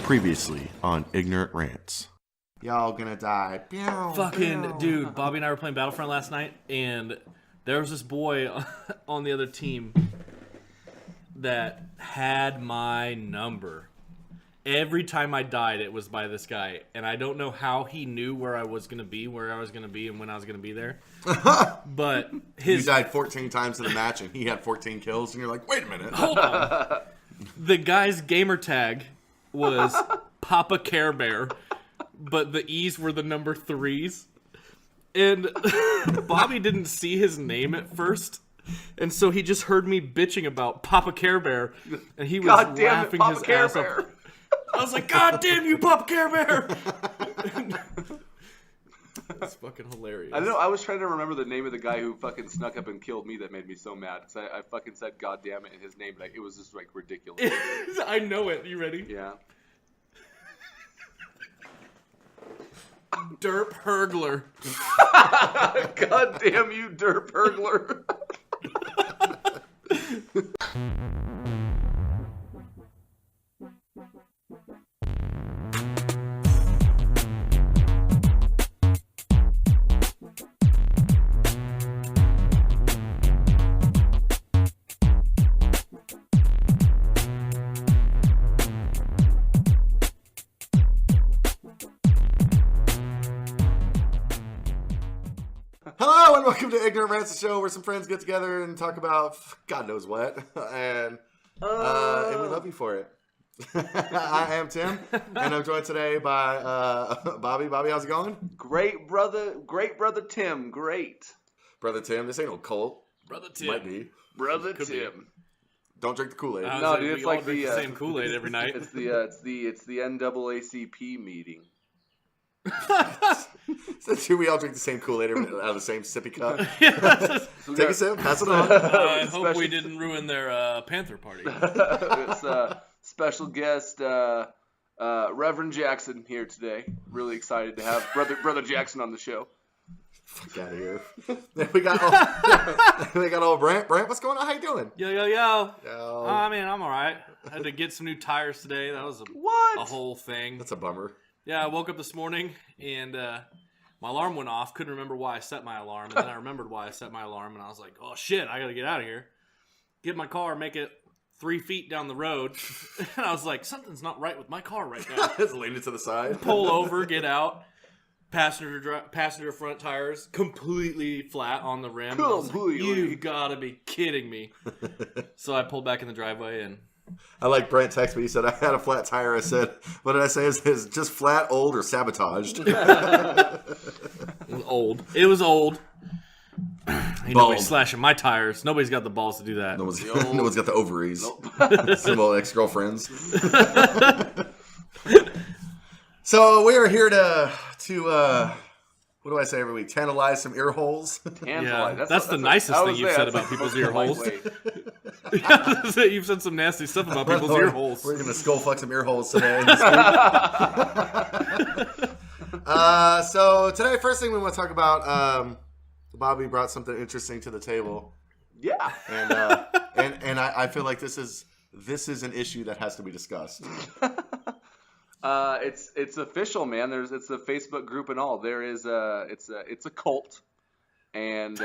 Previously on Ignorant Rants. Y'all gonna die. Dude, Bobby and I were playing Battlefront last night, and there was this boy on the other team that had my number. Every time I died, it was by this guy, and I don't know how he knew where I was gonna be, and when I was gonna be there. But You died 14 times in the match, and he had 14 kills, and you're like, wait a minute. Hold on. The guy's gamer tag was Papa Care Bear, but the E's were the number 3s. And Bobby didn't see his name at first, and so he just heard me bitching about Papa Care Bear, and he was laughing his ass off. I was like, God damn you, Papa Care Bear! That's fucking hilarious. I don't know. I was trying to remember the name of the guy who fucking snuck up and killed me. That made me so mad. Cause I fucking said God damn it in his name. Like, it was just like ridiculous. I know it. You ready? Yeah. Derp Hergler. God damn you, Derp Hergler. Hello, and welcome to Ignorant Rants, the show where some friends get together and talk about God knows what. And we love you for it. I am Tim, and I'm joined today by Bobby. Bobby, how's it going? Great brother Tim. Great. Brother Tim, this ain't no cult. Brother Tim. Might be. Brother Could be. Tim. Don't drink the Kool-Aid. No, dude, it's like the same Kool-Aid every night. It's the NAACP meeting. Since we all drink the same Kool-Aid out of the same sippy cup. Take a sip, pass it on. I hope we didn't ruin their Panther party. It's special guest Reverend Jackson here today. Really excited to have brother Jackson on the show. Fuck out of here. we got old Brent. Brent, what's going on? How you doing? Yo. I mean, I'm all right. I had to get some new tires today. That was a whole thing. That's a bummer. Yeah, I woke up this morning and my alarm went off. Couldn't remember why I set my alarm. And then I remembered why I set my alarm. And I was like, oh, shit, I got to get out of here. Get my car, make it 3 feet down the road. And I was like, something's not right with my car right now. Just lean it to the side. Pull over, get out. Passenger front tires completely flat on the rim. Completely. Like, you've got to be kidding me. So I pulled back in the driveway and... I like Brent texted me. He said, I had a flat tire. I said, what did I say? Is just flat, old, or sabotaged? It was old. Ain't nobody slashing my tires. Nobody's got the balls to do that. No one's got the ovaries. Nope. Some old ex-girlfriends. So we are here to what do I say every week? Tantalize some ear holes. Yeah, that's the nicest thing you've said about people's ear holes. You've said some nasty stuff about people's ear holes. We're going to skull fuck some ear holes today. So today, first thing we want to talk about, Bobby brought something interesting to the table. Yeah. And I feel like this is an issue that has to be discussed. It's official, man. It's a Facebook group and all. There is it's a cult, and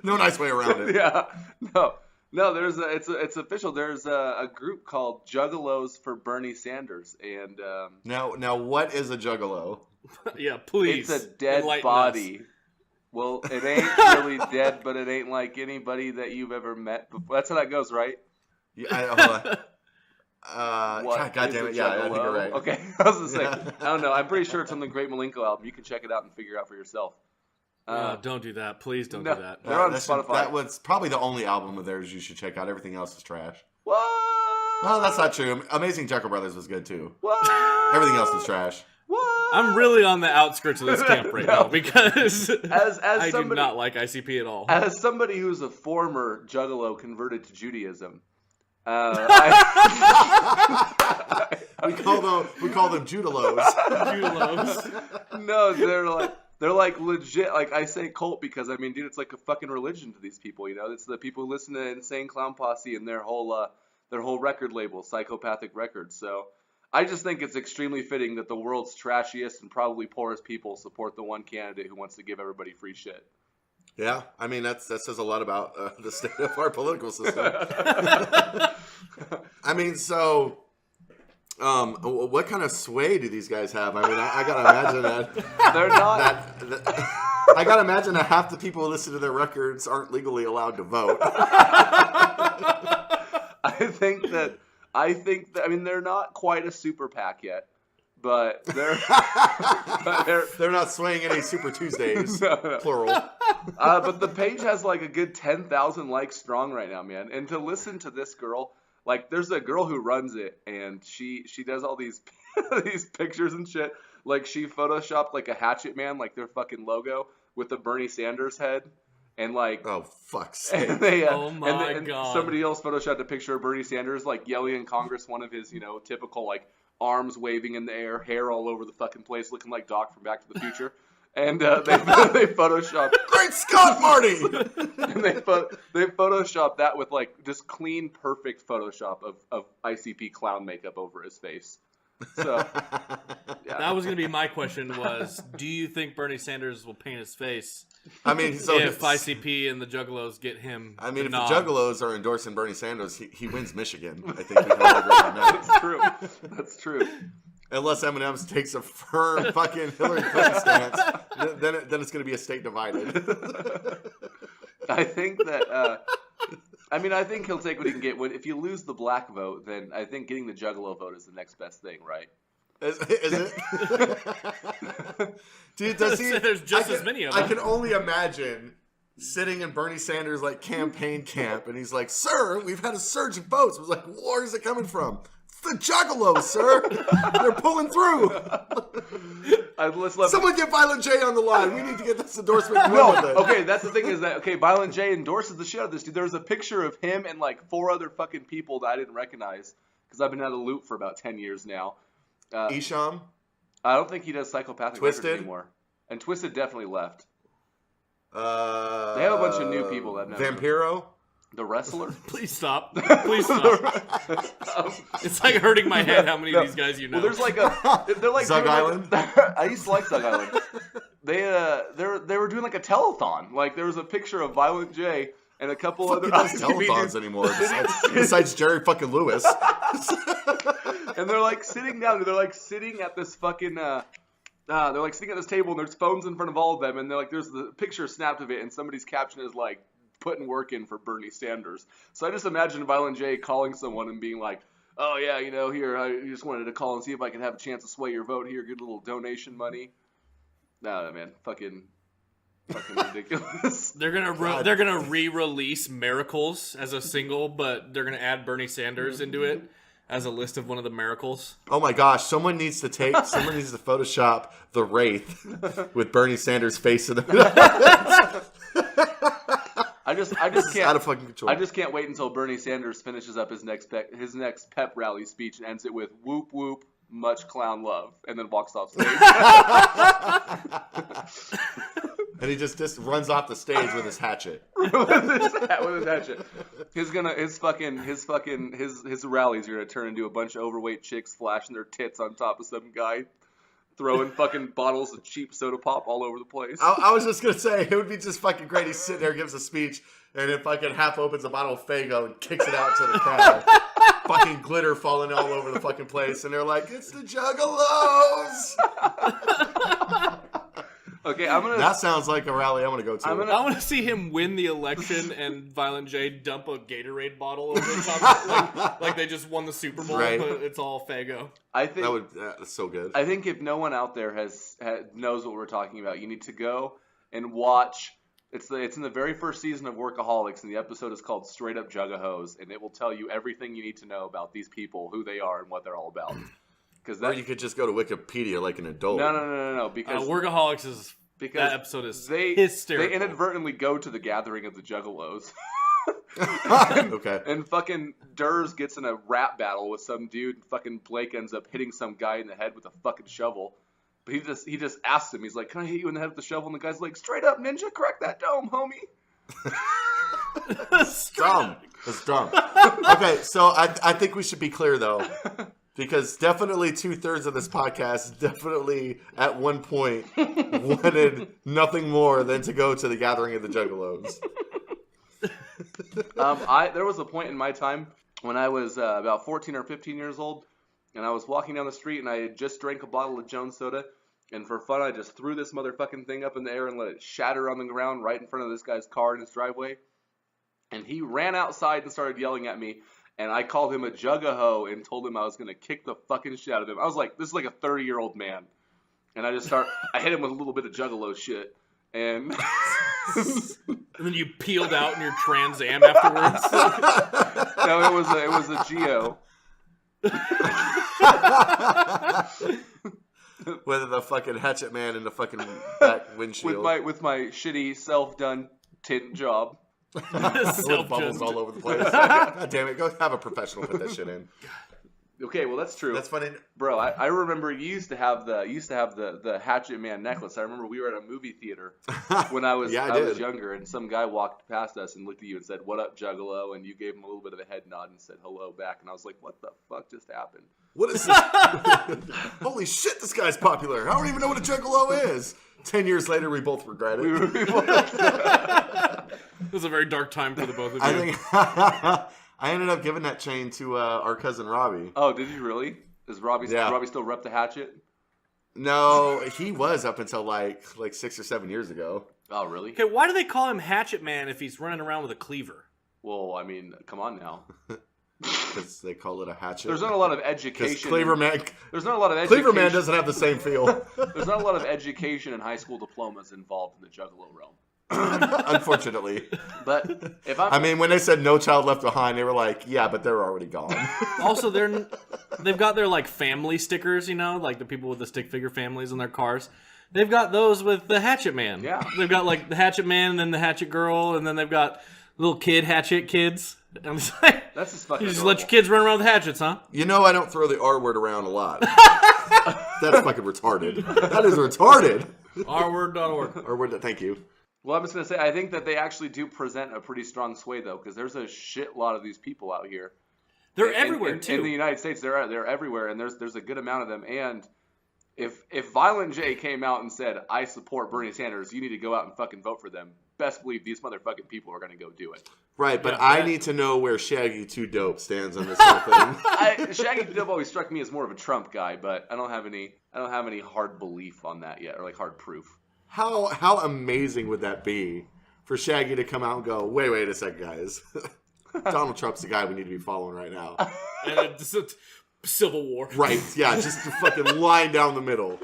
no nice way around it. Yeah, no. It's official. There's a group called Juggalos for Bernie Sanders, and now what is a juggalo? Yeah, please. It's a dead body. Us. Well, it ain't really dead, but it ain't like anybody that you've ever met before. That's how that goes, right? Yeah. God damn it! Yeah, I think you're right. Okay, I was gonna say, I don't know. I'm pretty sure it's on the Great Malenko album. You can check it out and figure it out for yourself. Don't do that. Please don't do that. They're on Spotify. That was probably the only album of theirs you should check out. Everything else is trash. What? Well, that's not true. Amazing Juggalos Brothers was good too. What? Everything else was trash. What? I'm really on the outskirts of this camp right now because as I somebody, do not like ICP at all. As somebody who's a former Juggalo converted to Judaism, we call them Juggalos. Juggalos. No, they're like legit. Like, I say cult because I mean, dude, it's like a fucking religion to these people. You know, it's the people who listen to Insane Clown Posse and their whole record label, Psychopathic Records. So I just think it's extremely fitting that the world's trashiest and probably poorest people support the one candidate who wants to give everybody free shit. Yeah, I mean that says a lot about the state of our political system. I mean, so what kind of sway do these guys have? I mean, I gotta imagine that They're not. I gotta imagine that half the people who listen to their records aren't legally allowed to vote. I think that. I mean, they're not quite a super PAC yet, but they're not swaying any Super Tuesdays, no. plural. But the page has like a good 10,000 likes strong right now, man. And to listen to this girl, like, there's a girl who runs it, and she does all these these pictures and shit. Like, she photoshopped like a Hatchet Man, like their fucking logo, with the Bernie Sanders head. And like, oh fuck's sake! Oh my god! Somebody else photoshopped a picture of Bernie Sanders like yelling in Congress, one of his, typical like arms waving in the air, hair all over the fucking place, looking like Doc from Back to the Future. And they photoshopped Great Scott, Marty! And they photoshopped that with like just clean, perfect Photoshop of ICP clown makeup over his face. So yeah. That was going to be my question was, do you think Bernie Sanders will paint his face? I mean, so if ICP and the Juggalos get him, I mean, if nod. the Juggalos are endorsing Bernie Sanders, he wins Michigan. I think we can all agree on that. That's true. That's true. Unless M&M's takes a firm fucking Hillary Clinton stance, then it's going to be a state divided. I think that. I mean, I think he'll take what he can get. If you lose the black vote, then I think getting the Juggalo vote is the next best thing, right? Is it? Dude, does he? There's just as many of them. I can only imagine sitting in Bernie Sanders' like campaign camp, and he's like, "Sir, we've had a surge of votes." I was like, "Where is it coming from?" It's the Juggalos, sir. They're pulling through. Someone get Violent J on the line. We need to get this endorsement. No, okay, that's the thing is that, Violent J endorses the shit out of this dude. There was a picture of him and like 4 other fucking people that I didn't recognize because I've been out of the loop for about 10 years now. Isham? I don't think he does Psychopathic Twisted Records anymore. And Twisted definitely left. They have a bunch of new people that know. Vampiro? The wrestler? Please stop. Please stop. It's like hurting my head how many of these guys you know. Well, there's like they're like Zug Island? I used to like Zug Island. They were doing like a telethon. Like there was a picture of Violent J and a couple other telethons anymore besides Jerry fucking Lewis. And they're like sitting down. They're like sitting at this fucking. They're like sitting at this table and there's phones in front of all of them and they're like there's the picture snapped of it and somebody's caption is like putting work in for Bernie Sanders. So I just imagine Violent J calling someone and being like, "Oh yeah, here I just wanted to call and see if I could have a chance to sway your vote here. Good little donation money." No, man, fucking ridiculous. They're gonna re-release Miracles as a single, but they're gonna add Bernie Sanders into it as a list of one of the miracles. Oh my gosh, someone needs to Photoshop the Wraith with Bernie Sanders' face in it. I just can't. Out of fucking control. I just can't wait until Bernie Sanders finishes up his next pep rally speech and ends it with "whoop whoop, much clown love," and then walks off stage. And he just runs off the stage with his hatchet. with his hatchet. His rallies are gonna turn into a bunch of overweight chicks flashing their tits on top of some guy. Throwing fucking bottles of cheap soda pop all over the place. I was just gonna say it would be just fucking great. He's sitting there, gives a speech, and then fucking half opens a bottle of Faygo and kicks it out to the crowd. Fucking glitter falling all over the fucking place, and they're like, "It's the Juggalos." Okay, That sounds like a rally I want to go to. I want to see him win the election and Violent J dump a Gatorade bottle over the top of it, like they just won the Super Bowl, right. but it's all Faygo. I think that's so good. I think if no one out there knows what we're talking about, you need to go and watch. It's in the very first season of Workaholics, and the episode is called Straight Up Juggalos, and it will tell you everything you need to know about these people, who they are, and what they're all about. Or you could just go to Wikipedia like an adult. No. Because Workaholics is that episode is hysterical. They inadvertently go to the gathering of the Juggalos. Okay. And fucking Durs gets in a rap battle with some dude, and fucking Blake ends up hitting some guy in the head with a fucking shovel. But he just asks him, he's like, "Can I hit you in the head with the shovel?" And the guy's like, "Straight up, ninja, crack that dome, homie." That's dumb. Okay, so I think we should be clear though. Because definitely 2/3 of this podcast definitely at one point wanted nothing more than to go to the gathering of the Juggalos. There was a point in my time when I was about 14 or 15 years old, and I was walking down the street, and I had just drank a bottle of Jones Soda, and for fun, I just threw this motherfucking thing up in the air and let it shatter on the ground right in front of this guy's car in his driveway. And he ran outside and started yelling at me. And I called him a Juggalo and told him I was going to kick the fucking shit out of him. I was like, this is like a 30-year-old man. And I hit him with a little bit of Juggalo shit. And And then you peeled out in your Trans Am afterwards. no, it was a Geo. Whether the fucking hatchet man in the fucking back windshield. With my shitty self-done tint job. With bubbles all over the place. God damn it, go have a professional put that shit in. Okay, well that's true. That's funny, bro. I remember you used to have the Hatchet Man necklace. I remember we were at a movie theater when I was was younger, and some guy walked past us and looked at you and said, "What up, Juggalo?" And you gave him a little bit of a head nod and said hello back. And I was like, "What the fuck just happened?" What is this? Holy shit, this guy's popular. I don't even know what a Juggalo is. 10 years later, we both regret it. It was a very dark time for the both of you. I think I ended up giving that chain to our cousin Robbie. Oh, did you really? Does Robbie still rep the hatchet? No, he was up until like 6 or 7 years ago. Oh, really? Okay, why do they call him Hatchet Man if he's running around with a cleaver? Well, I mean, come on now. Because they call it a hatchet. There's not a lot of education. There's not a lot of education. Cleaver Man doesn't have the same feel. There's not a lot of education and high school diplomas involved in the Juggalo realm. Unfortunately. But I mean, when they said No Child Left Behind, they were like, yeah, but they're already gone. Also, they've got their like family stickers, you know, like the people with the stick figure families in their cars. They've got those with the Hatchet Man. Yeah. They've got like the Hatchet Man and then the Hatchet Girl, and then they've got little kid Hatchet kids. And it's like, that's just fucking you just let your kids run around with hatchets, huh? You know, I don't throw the R word around a lot. That's fucking retarded. That is retarded. rword.org. R-word, thank you. Well, I'm just going to say, I think that they actually do present a pretty strong sway, though, because there's a shitload of these people out here. They're everywhere, too. In the United States, they're everywhere, and there's a good amount of them. And if Violent J came out and said, I support Bernie Sanders, you need to go out and fucking vote for them, best believe these motherfucking people are going to go do it. Right, but I need to know where Shaggy 2 Dope stands on this whole thing. Shaggy 2 Dope always struck me as more of a Trump guy, but I don't have any hard belief on that yet, or like hard proof. How amazing would that be for Shaggy to come out and go, wait a second, guys. Donald Trump's the guy we need to be following right now. And it's a Civil War. Right, yeah, just a fucking line down the middle.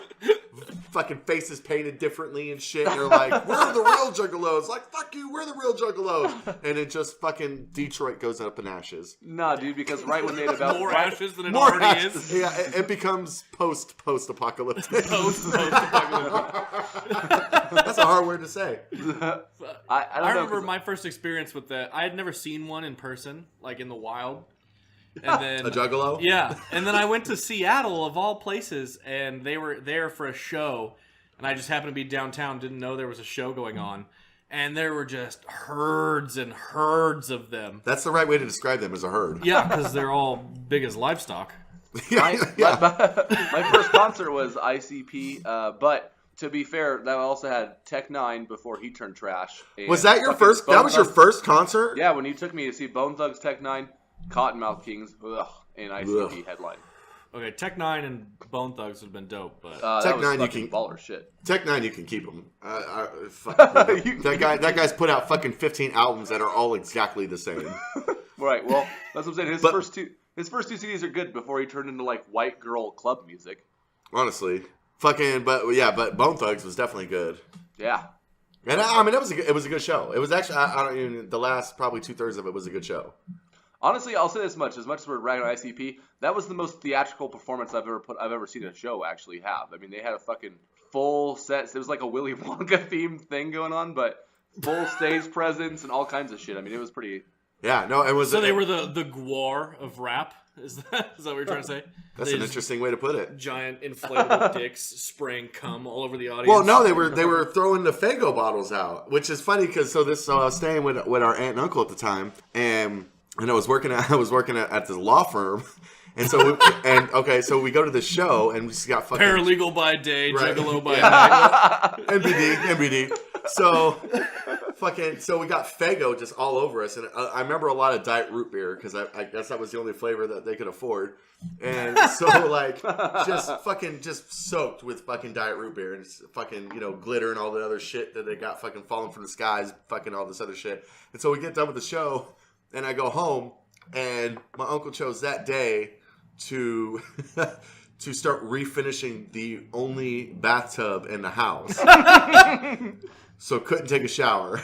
Fucking faces painted differently and shit. And they're like, we're the real Juggalos. Like, fuck you, we're the real Juggalos. And it just fucking Detroit goes up in ashes. Nah, dude, because right when they had about... More ashes than it already is. Yeah, it becomes post-apocalyptic. Post-apocalyptic. That's a hard word to say. I remember my first experience with that. I had never seen one in person, like in the wild. And then a Juggalo? Yeah. And then I went to Seattle, of all places, and they were there for a show. And I just happened to be downtown, didn't know there was a show going on. And there were just herds and herds of them. That's the right way to describe them, as a herd. Yeah, because they're all big as livestock. My first concert was ICP, but to be fair, that also had Tech 9 before he turned trash. Was that your first? That was your first concert? Yeah, when you took me to see Bone Thugs, Tech 9, Cottonmouth Kings, and ICP headline. Okay, Tech 9 and Bone Thugs would have been dope, but Tech 9 you can baller shit. Tech 9 you can keep them. That guy's put out fucking 15 albums that are all exactly the same. Right. Well, that's what I'm saying. His first two CDs are good before he turned into like white girl club music. Honestly, but Bone Thugs was definitely good. Yeah. And I mean, it was a good show. It was actually I don't even the last probably 2/3 of it was a good show. Honestly, I'll say this much: as we're ragging on ICP, that was the most theatrical performance I've ever seen a show actually have. I mean, they had a fucking full set. It was like a Willy Wonka themed thing going on, but full stage presence and all kinds of shit. I mean, it was pretty. Yeah, no, it was. So they were the Gwar of rap. Is that what you're trying to say? That's an interesting way to put it. Giant inflatable dicks spraying cum all over the audience. Well, no, they were throwing the Faygo bottles out, which is funny because I was staying with our aunt and uncle at the time, and I was working at this law firm, And so so we go to the show and we just got fucking Paralegal by day, Right. Juggalo by night. NBD. So we got Faygo just all over us, and I remember a lot of diet root beer because I guess that was the only flavor that they could afford, and so just soaked with fucking diet root beer and fucking glitter and all the other shit that they got fucking falling from the skies, fucking all this other shit. And so we get done with the show, and I go home, and my uncle chose that day to start refinishing the only bathtub in the house. So couldn't take a shower.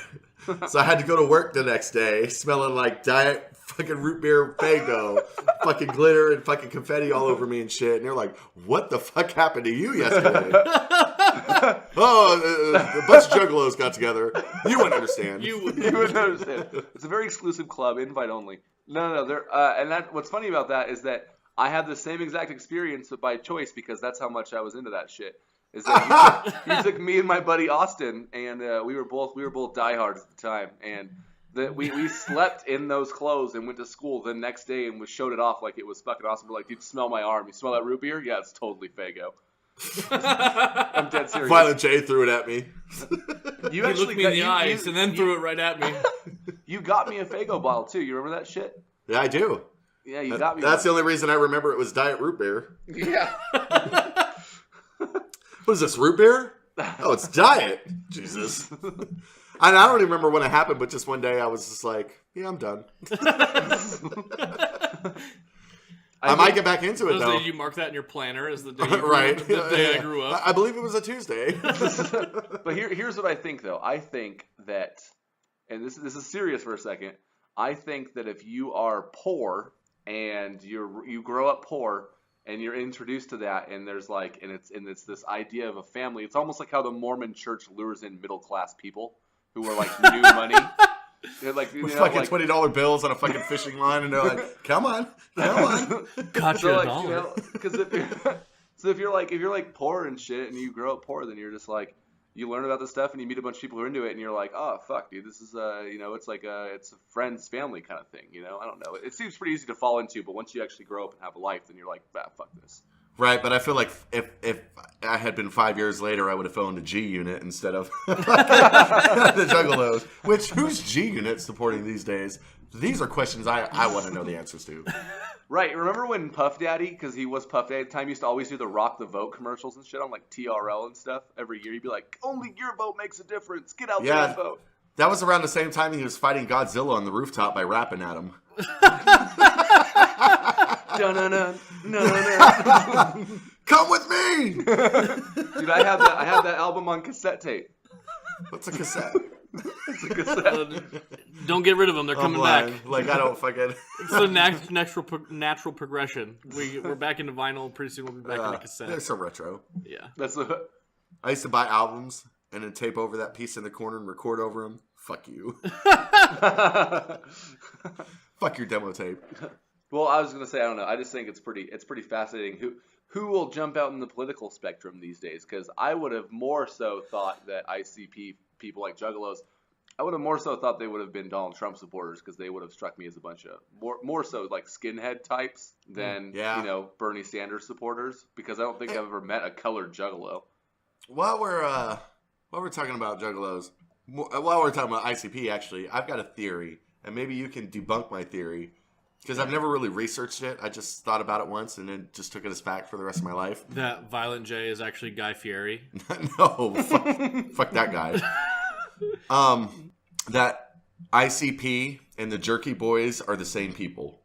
So I had to go to work the next day smelling like diet fucking root beer Faygo, fucking glitter and fucking confetti all over me and shit. And they're like, what the fuck happened to you yesterday? A bunch of juggalos got together. You wouldn't understand. You wouldn't understand. It's a very exclusive club, invite only. No. What's funny about that is that I had the same exact experience, but by choice, because that's how much I was into that shit. Is that he took me and my buddy Austin, and we were both diehards at the time, and we slept in those clothes and went to school the next day and showed it off like it was fucking awesome. We're like, dude, smell my arm. You smell that root beer? Yeah, it's totally Faygo. I'm dead serious. Violent J threw it at me. You actually looked me in the eyes and then threw it right at me. You got me a Faygo bottle too. You remember that shit? Yeah, I do. Yeah, you got me. That's the only reason I remember it was diet root beer. Yeah. What is this, root beer? Oh, it's diet. Jesus. I don't even remember when it happened, but just one day I was just like, yeah, I'm done. I might get back into it, though. Did you mark that in your planner as the day, the day I grew up? I believe it was a Tuesday. But here's what I think, though. I think that, and this is serious for a second, I think that if you are poor and you grow up poor, and you're introduced to that, and there's it's this idea of a family. It's almost like how the Mormon Church lures in middle class people who are like new money. They're like with fucking $20 bills on a fucking fishing line, and they're like, "Come on." Got you a dollar. Because if you're like poor and shit, and you grow up poor, then you're just like, you learn about this stuff, and you meet a bunch of people who are into it, and you're like, oh fuck, dude, this is it's like it's a friend's family kind of thing. I don't know. It seems pretty easy to fall into, but once you actually grow up and have a life, then you're like, fuck this. Right, but I feel like if I had been 5 years later, I would have owned a G unit instead of the Juggalos. Which, who's G unit supporting these days? These are questions I want to know the answers to. Right, remember when Puff Daddy, because he was Puff Daddy at the time, used to always do the Rock the Vote commercials and shit on like TRL and stuff every year? He'd be like, only your vote makes a difference. Get out there and vote. That was around the same time he was fighting Godzilla on the rooftop by rapping at him. Come with me! Dude, I have that album on cassette tape. What's a cassette? It's a cassette. Don't get rid of them. They're coming back. Like, I don't fucking... It's the natural progression. We're back into vinyl. Pretty soon we'll be back into cassette. They're so retro. Yeah. I used to buy albums and then tape over that piece in the corner and record over them. Fuck you. Fuck your demo tape. Well, I was gonna say, I don't know. I just think it's pretty fascinating who will jump out in the political spectrum these days. Because I would have more so thought that ICP people like Juggalos, I would have more so thought they would have been Donald Trump supporters, because they would have struck me as a bunch of more so like skinhead types than Bernie Sanders supporters. Because I don't think I've ever met a colored Juggalo. While we're talking about Juggalos, while we're talking about ICP, actually, I've got a theory, and maybe you can debunk my theory. Because I've never really researched it. I just thought about it once and then just took it as fact for the rest of my life. That Violent J is actually Guy Fieri. No, fuck that guy. That ICP and the Jerky Boys are the same people.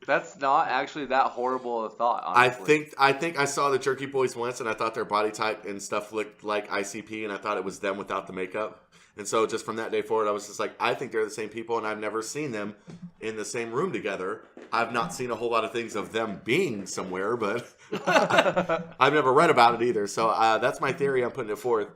That's not actually that horrible a thought, honestly. I think I saw the Jerky Boys once, and I thought their body type and stuff looked like ICP, and I thought it was them without the makeup. And so just from that day forward, I was just like, I think they're the same people, and I've never seen them in the same room together. I've not seen a whole lot of things of them being somewhere, but I've never read about it either. So that's my theory. I'm putting it forth.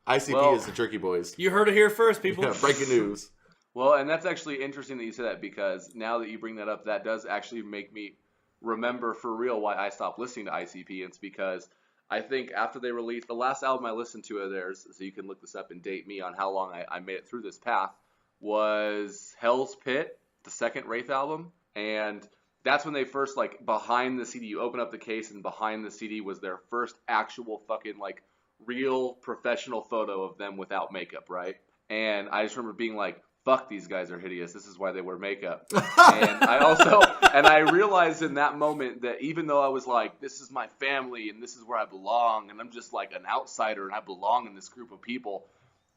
ICP is the Jerky Boys. You heard it here first, people. Yeah, breaking news. Well, and that's actually interesting that you say that, because now that you bring that up, that does actually make me remember for real why I stopped listening to ICP. It's because I think after they released the last album I listened to of theirs, so you can look this up and date me on how long I made it through this path, was Hell's Pit, the second Wraith album. And that's when they first, like, behind the CD, you open up the case, and behind the CD was their first actual fucking, like, real professional photo of them without makeup, right? And I just remember being like, fuck, these guys are hideous. This is why they wear makeup. And I realized in that moment that even though I was like, this is my family and this is where I belong, and I'm just like an outsider and I belong in this group of people,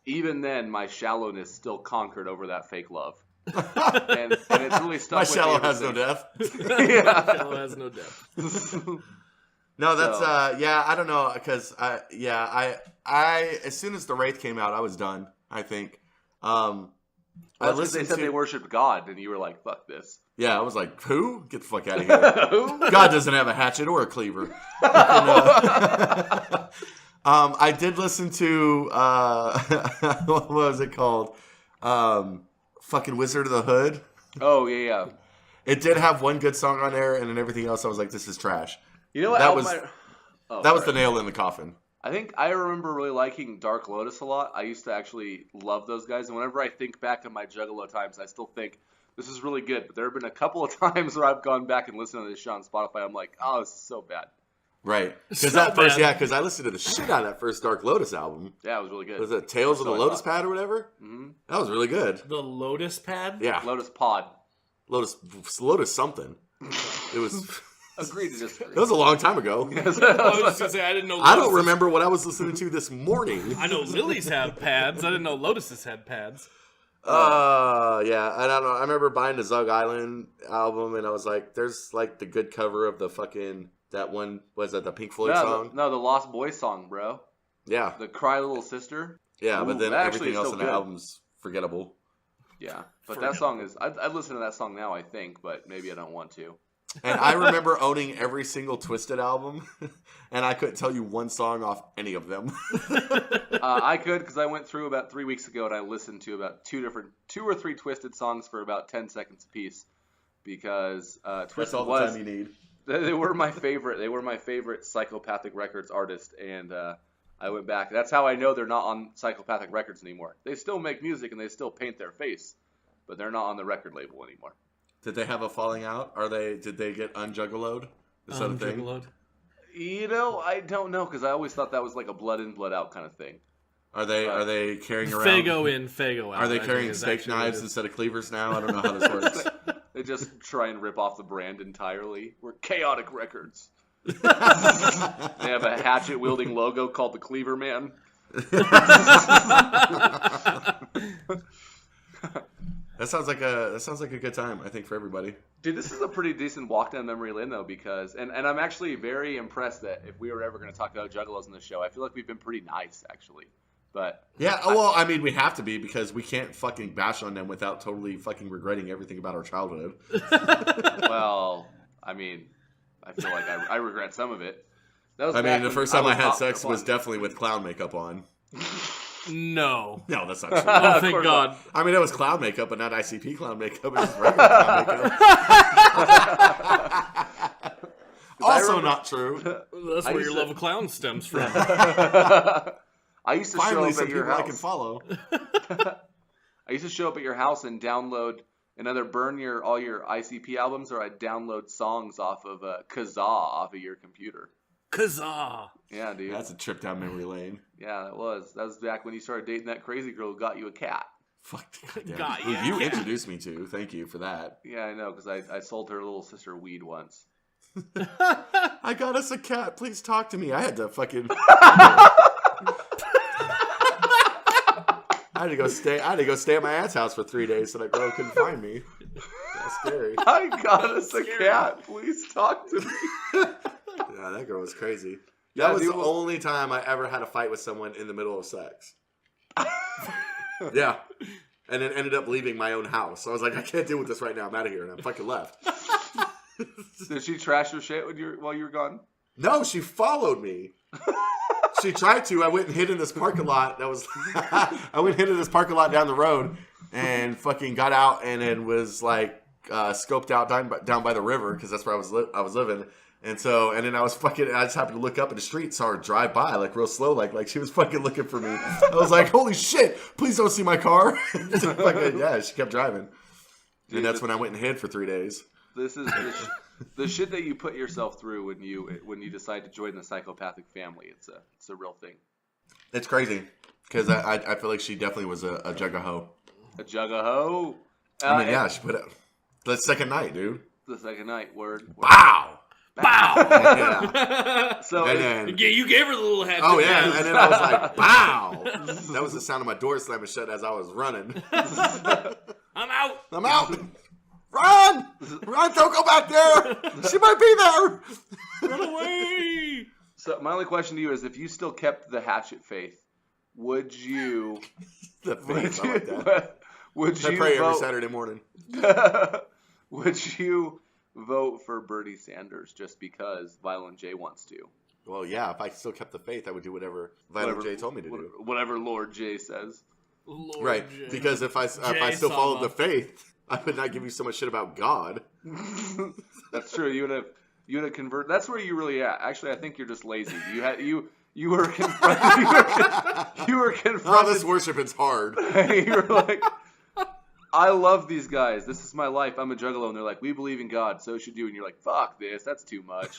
even then my shallowness still conquered over that fake love. And it's really stuck My with shallow me has no since. depth. Yeah. Shallow has no depth. No, that's So- I don't know, because I as soon as the Wraith came out, I was done. I think. Well, they said they worshipped God, and you were like, fuck this. Yeah, I was like, who? Get the fuck out of here. Who? God doesn't have a hatchet or a cleaver. I did listen to what was it called? Fucking Wizard of the Hood. Oh, yeah. It did have one good song on there, and then everything else I was like, this is trash. You know what? That was that was the nail in the coffin. I think I remember really liking Dark Lotus a lot. I used to actually love those guys, and whenever I think back on my Juggalo times, I still think this is really good. But there have been a couple of times where I've gone back and listened to this show on Spotify. I'm like, oh, this is so bad. Right. Because So that first, bad. because I listened to the shit out of that first Dark Lotus album. Yeah, it was really good. Was it Tales of the So I Lotus thought. Pad or whatever? Mm-hmm. That was really good. The Lotus Pad? Yeah. Lotus Pod. Lotus something. It was Agreed to disagree. that was a long time ago. I was just gonna say, I didn't know I don't lotuses- remember what I was listening to this morning. I know lilies have pads. I didn't know lotuses had pads. Yeah, I don't know. I remember buying the Zug Island album, and I was like, "There's like the good cover of the fucking that one. Was that the Pink Floyd song? No, the Lost Boys song, bro. Yeah, The Cry Little Sister. yeah. But Ooh, then that actually everything is else still on the good. album's forgettable. Yeah, but that song is. I'd listen to that song now, I think, but maybe I don't want to. And I remember owning every single Twisted album, and I couldn't tell you one song off any of them. I could, because I went through about 3 weeks ago and I listened to about two or three Twisted songs for about 10 seconds apiece, because That's Twisted all the was time you need. they were my favorite. They were my favorite Psychopathic Records artist, and I went back. That's how I know they're not on Psychopathic Records anymore. They still make music and they still paint their face, but they're not on the record label anymore. Did they have a falling out? Did they get unjuggaloed? Is that a thing? Juggaloed. You know, I don't know, because I always thought that was like a blood in, blood out kind of thing. Are they carrying around? Fago in, Fago out. Are they I think carrying is steak actually what it knives is. instead of cleavers now? I don't know how this works. They just try and rip off the brand entirely. We're Chaotic Records. They have a hatchet-wielding logo called the Cleaver Man. That sounds like a good time, I think, for everybody. Dude, this is a pretty decent walk down memory lane, though, because... And I'm actually very impressed that if we were ever going to talk about Juggalos on the show, I feel like we've been pretty nice, actually. But... Yeah, well, I mean, we have to be, because we can't fucking bash on them without totally fucking regretting everything about our childhood. Well, I mean, I feel like I regret some of it. That was I back mean, the when first time I was had top sex was fun. definitely with clown makeup on. No. No, that's not true. Oh, Of thank course God. I mean, it was clown makeup, but not ICP clown makeup. It was regular clown makeup. Also remember- not true. That's I where used your to- love of clowns stems from. I used to show Finally, up some at your people I house. can follow. I used to show up at your house and download and either burn all your ICP albums, or I'd download songs off of Kazaa off of your computer. Kazaa. Yeah, dude. That's a trip down memory lane. Yeah, that was. That was back when you started dating that crazy girl who got you a cat. Fuck. goddamn. Got Who ya. you introduced me to. Thank you for that. Yeah, I know, because I sold her little sister weed once. I got us a cat. Please talk to me. I had to fucking. I had to go stay at my aunt's house for 3 days so that girl couldn't find me. That's scary. I got us a cat. Please talk to me. Yeah, that girl was crazy. Yeah, That was dude, the well- only time I ever had a fight with someone in the middle of sex. Yeah. And then ended up leaving my own house. So I was like, I can't deal with this right now. I'm out of here. And I fucking left. Did she trash your shit while you were gone? No, she followed me. She tried to. I went and hid in this parking lot. I went and hid in this parking lot down the road and fucking got out and then was like scoped out down by the river because that's where I was living. And then I just happened to look up in the street, saw her drive by like real slow, like she was fucking looking for me. I was like, holy shit, please don't see my car. Fucking, yeah, she kept driving. Dude, And that's when I went and hid for 3 days. This is the shit that you put yourself through when you decide to join the psychopathic family. It's a real thing. It's crazy because I feel like she definitely was a Juggaho. A Juggalo. I mean, yeah, she put it the second night, dude. The second night, word. Bow. Bow! Yeah. So And then, Yeah, you gave her the little hat. oh yeah, and then I was like, bow. That was the sound of my door slamming shut as I was running. I'm out. I'm out. Run! Run! Don't go back there. She might be there. Run away. So my only question to you is, if you still kept the hatchet faith, would you? The face, I like that. Would I you pray every vote? Saturday morning. Would you vote for Bernie Sanders just because Violent J wants to? Well, yeah, if I still kept the faith, I would do whatever Violent J told me to do. Whatever Lord J says. Lord Right, J. because if I still followed the faith, I would not give you so much shit about God. That's true. You would have converted. That's where you really at. Actually, I think you're just lazy. You were confronted. You were Oh, confronted. this worshiping's hard. You were like, I love these guys. This is my life. I'm a Juggalo. And they're like, we believe in God. So should you. And you're like, fuck this. That's too much.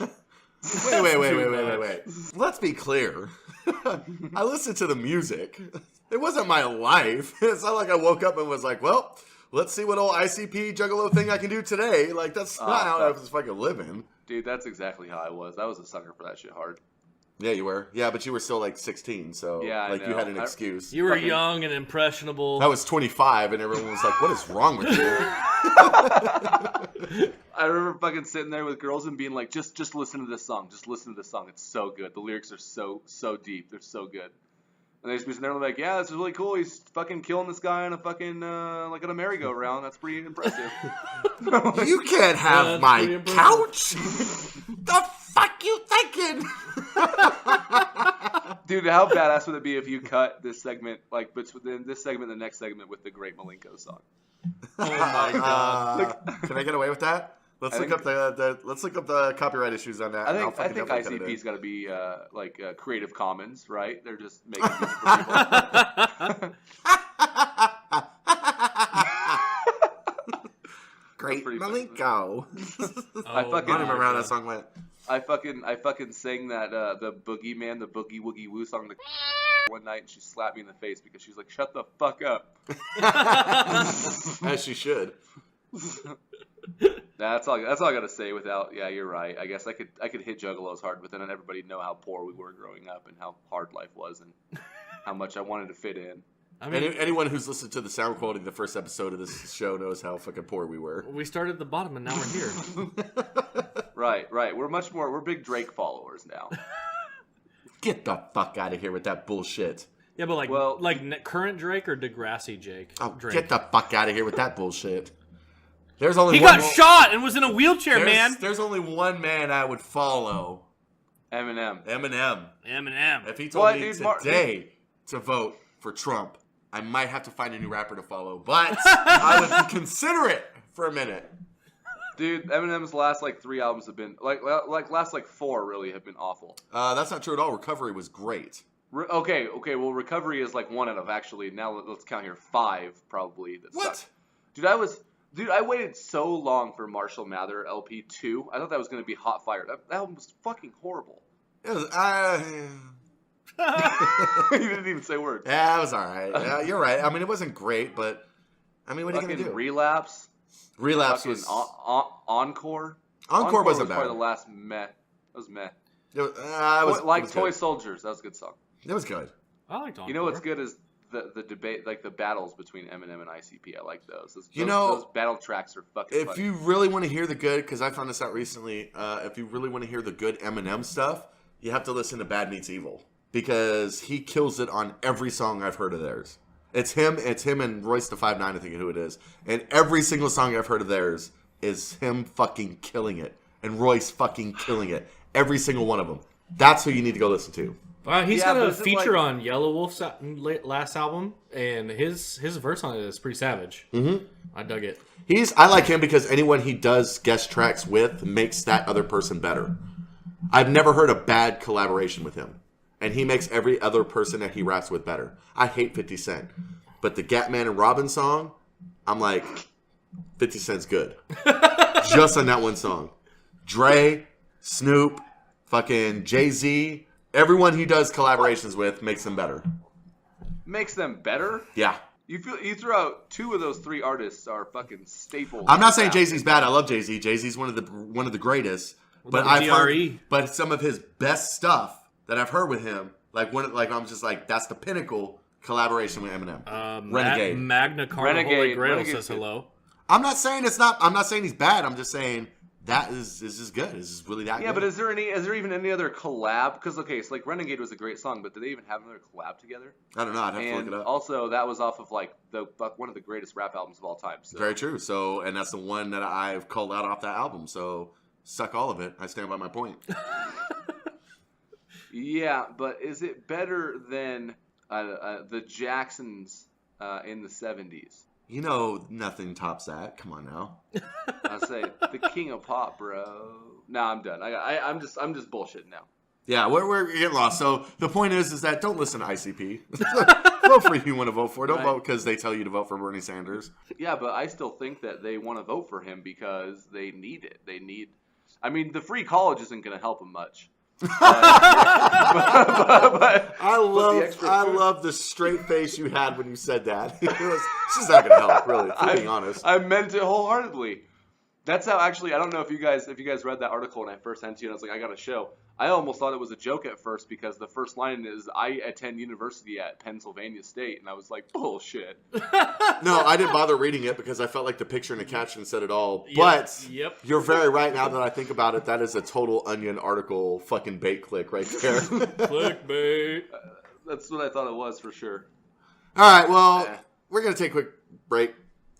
Wait. Let's be clear. I listened to the music. It wasn't my life. It's not like I woke up and was like, well, let's see what old ICP Juggalo thing I can do today. Like, that's not how I was fucking living. Dude, that's exactly how I was. I was a sucker for that shit hard. Yeah, you were. Yeah, but you were still like 16 , so Yeah, I like you know. had an excuse. You were Fucking- young and impressionable. I was 25, and everyone was like, what is wrong with you? I remember fucking sitting there with girls and being like, just listen to this song. Just listen to this song. It's so good. The lyrics are so deep. They're so good. And they just be sitting there like, yeah, this is really cool. He's fucking killing this guy on a fucking, like on a merry-go-round. That's pretty impressive. You can't have That's my pretty impressive. couch. The fuck you thinking? Dude, how badass would it be if you cut this segment, like between this segment and the next segment with the Great Malenko song? Oh my god. Can I get away with that? Let's look up the copyright issues on that. I and I'll think fucking definitely cut it ICP's in. got to be Creative Commons, right? They're just making music for people. Great pretty Malenko. I I fucking- don't remember how that song went. I fucking sang that the Boogeyman, the Boogie Woogie Woo song to one night, and she slapped me in the face because she's like, "Shut the fuck up." As she should. That's all I gotta say. Without, yeah, you're right. I guess I could hit Juggalos hard, but then everybody know how poor we were growing up and how hard life was and how much I wanted to fit in. I mean, Anyone who's listened to the sound quality of the first episode of this show knows how fucking poor we were. we started at the bottom and now we're here. Right. We're big Drake followers now. Get the fuck out of here with that bullshit. Yeah, but Well- current Drake or Degrassi Jake? Oh, Drake. get the fuck out of here with that bullshit. There's only He one got shot and was in a wheelchair, man. There's only one man I would follow. Eminem. Eminem. Eminem. If he told What, me dude, today to vote for Trump, I might have to find a new rapper to follow, but I would consider it for a minute. Dude, Eminem's last like 3 albums have been last 4 really have been awful. That's not true at all. Recovery was great. Okay. Well, Recovery is like one out of actually now let's count here 5 probably. That What? sucked. Dude, I waited so long for Marshall Mather LP 2. I thought that was gonna be hot fire. That album was fucking horrible. It was, You didn't even say a word. yeah, it was all right. Yeah, you're right. I mean, it wasn't great, but I mean, what are you Fucking gonna do? Relapse. Relapse Fucking was Encore. Encore wasn't was bad. probably the last meh. That was meh. It was, Like it was Toy good. Soldiers. That was a good song. It was good. I liked Encore. You know what's good is the debate, like the battles between Eminem and ICP. I like those. Those battle tracks are fucking If funny. you really want to hear the good, because I found this out recently, if you really want to hear the good Eminem stuff, you have to listen to Bad Meets Evil, because he kills it on every song I've heard of theirs. It's him and Royce the 5'9", I think who it is, and every single song I've heard of theirs is him fucking killing it, and Royce fucking killing it. Every single one of them. That's who you need to go listen to. He's Yeah, got but a is it feature like- on Yellow Wolf's last album, and his verse on it is pretty savage. Mm-hmm. I dug it. I like him because anyone he does guest tracks with makes that other person better. I've never heard a bad collaboration with him. And he makes every other person that he raps with better. I hate 50 Cent. But the Gatman and Robin song, I'm like, 50 Cent's good. Just on that one song. Dre, Snoop, fucking Jay-Z, everyone he does collaborations with makes them better. Makes them better? Yeah. You threw out 2 of those 3 artists are fucking staples. I'm not saying Jay-Z's bad. I love Jay-Z. Jay-Z's one of the greatest. But I've heard, but some of his best stuff that I've heard with him, I'm just like, that's the pinnacle collaboration with Eminem. Renegade. Magna Carta Holy Grail says hello. I'm not saying it's not. I'm not saying he's bad. I'm just saying that is just good. Is just really that good. Yeah, but is there even any other collab? Because okay, so like Renegade was a great song, but did they even have another collab together? I don't know. I'd have to look it up. Also, that was off of like one of the greatest rap albums of all time. So. Very true. So, and that's the one that I've called out off that album. So, suck all of it. I stand by my point. Yeah, but is it better than the Jacksons in the 70s? You know, nothing tops that. Come on now. I say the king of pop, bro. No, I'm done. I'm just bullshitting now. Yeah, we're getting lost. So the point is that don't listen to ICP. Vote for who you want to vote for. Don't vote because they tell you to vote for Bernie Sanders. Yeah, but I still think that they want to vote for him because they need it. I mean, the free college isn't going to help them much. I love the straight face you had when you said that. It's just not gonna help, really. To be honest, I meant it wholeheartedly. That's how actually. I don't know if you guys read that article when I first sent you, and I was like, I got a show. I almost thought it was a joke at first because the first line is, "I attend university at Pennsylvania State," and I was like, bullshit. No, I didn't bother reading it because I felt like the picture and the caption said it all. But you're very right now that I think about it. That is a total Onion article fucking bait click right there. Clickbait. That's what I thought it was for sure. All right, well, we're going to take a quick break.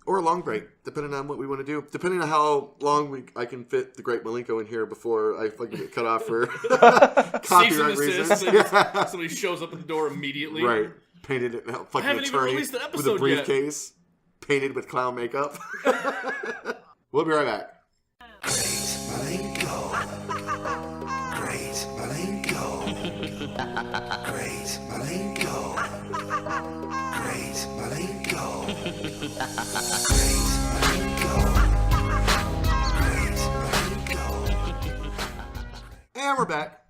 Or a long break, depending on what we want to do. Depending on how long I can fit the Great Malenko in here before I fucking get cut off for copyright reasons. Somebody shows up at the door immediately. Right. Painted it fucking attorney with a briefcase. Yet. Painted with clown makeup. We'll be right back. Great Malenko. Great Malenko. Great Malenko. Great Malenko. And we're back.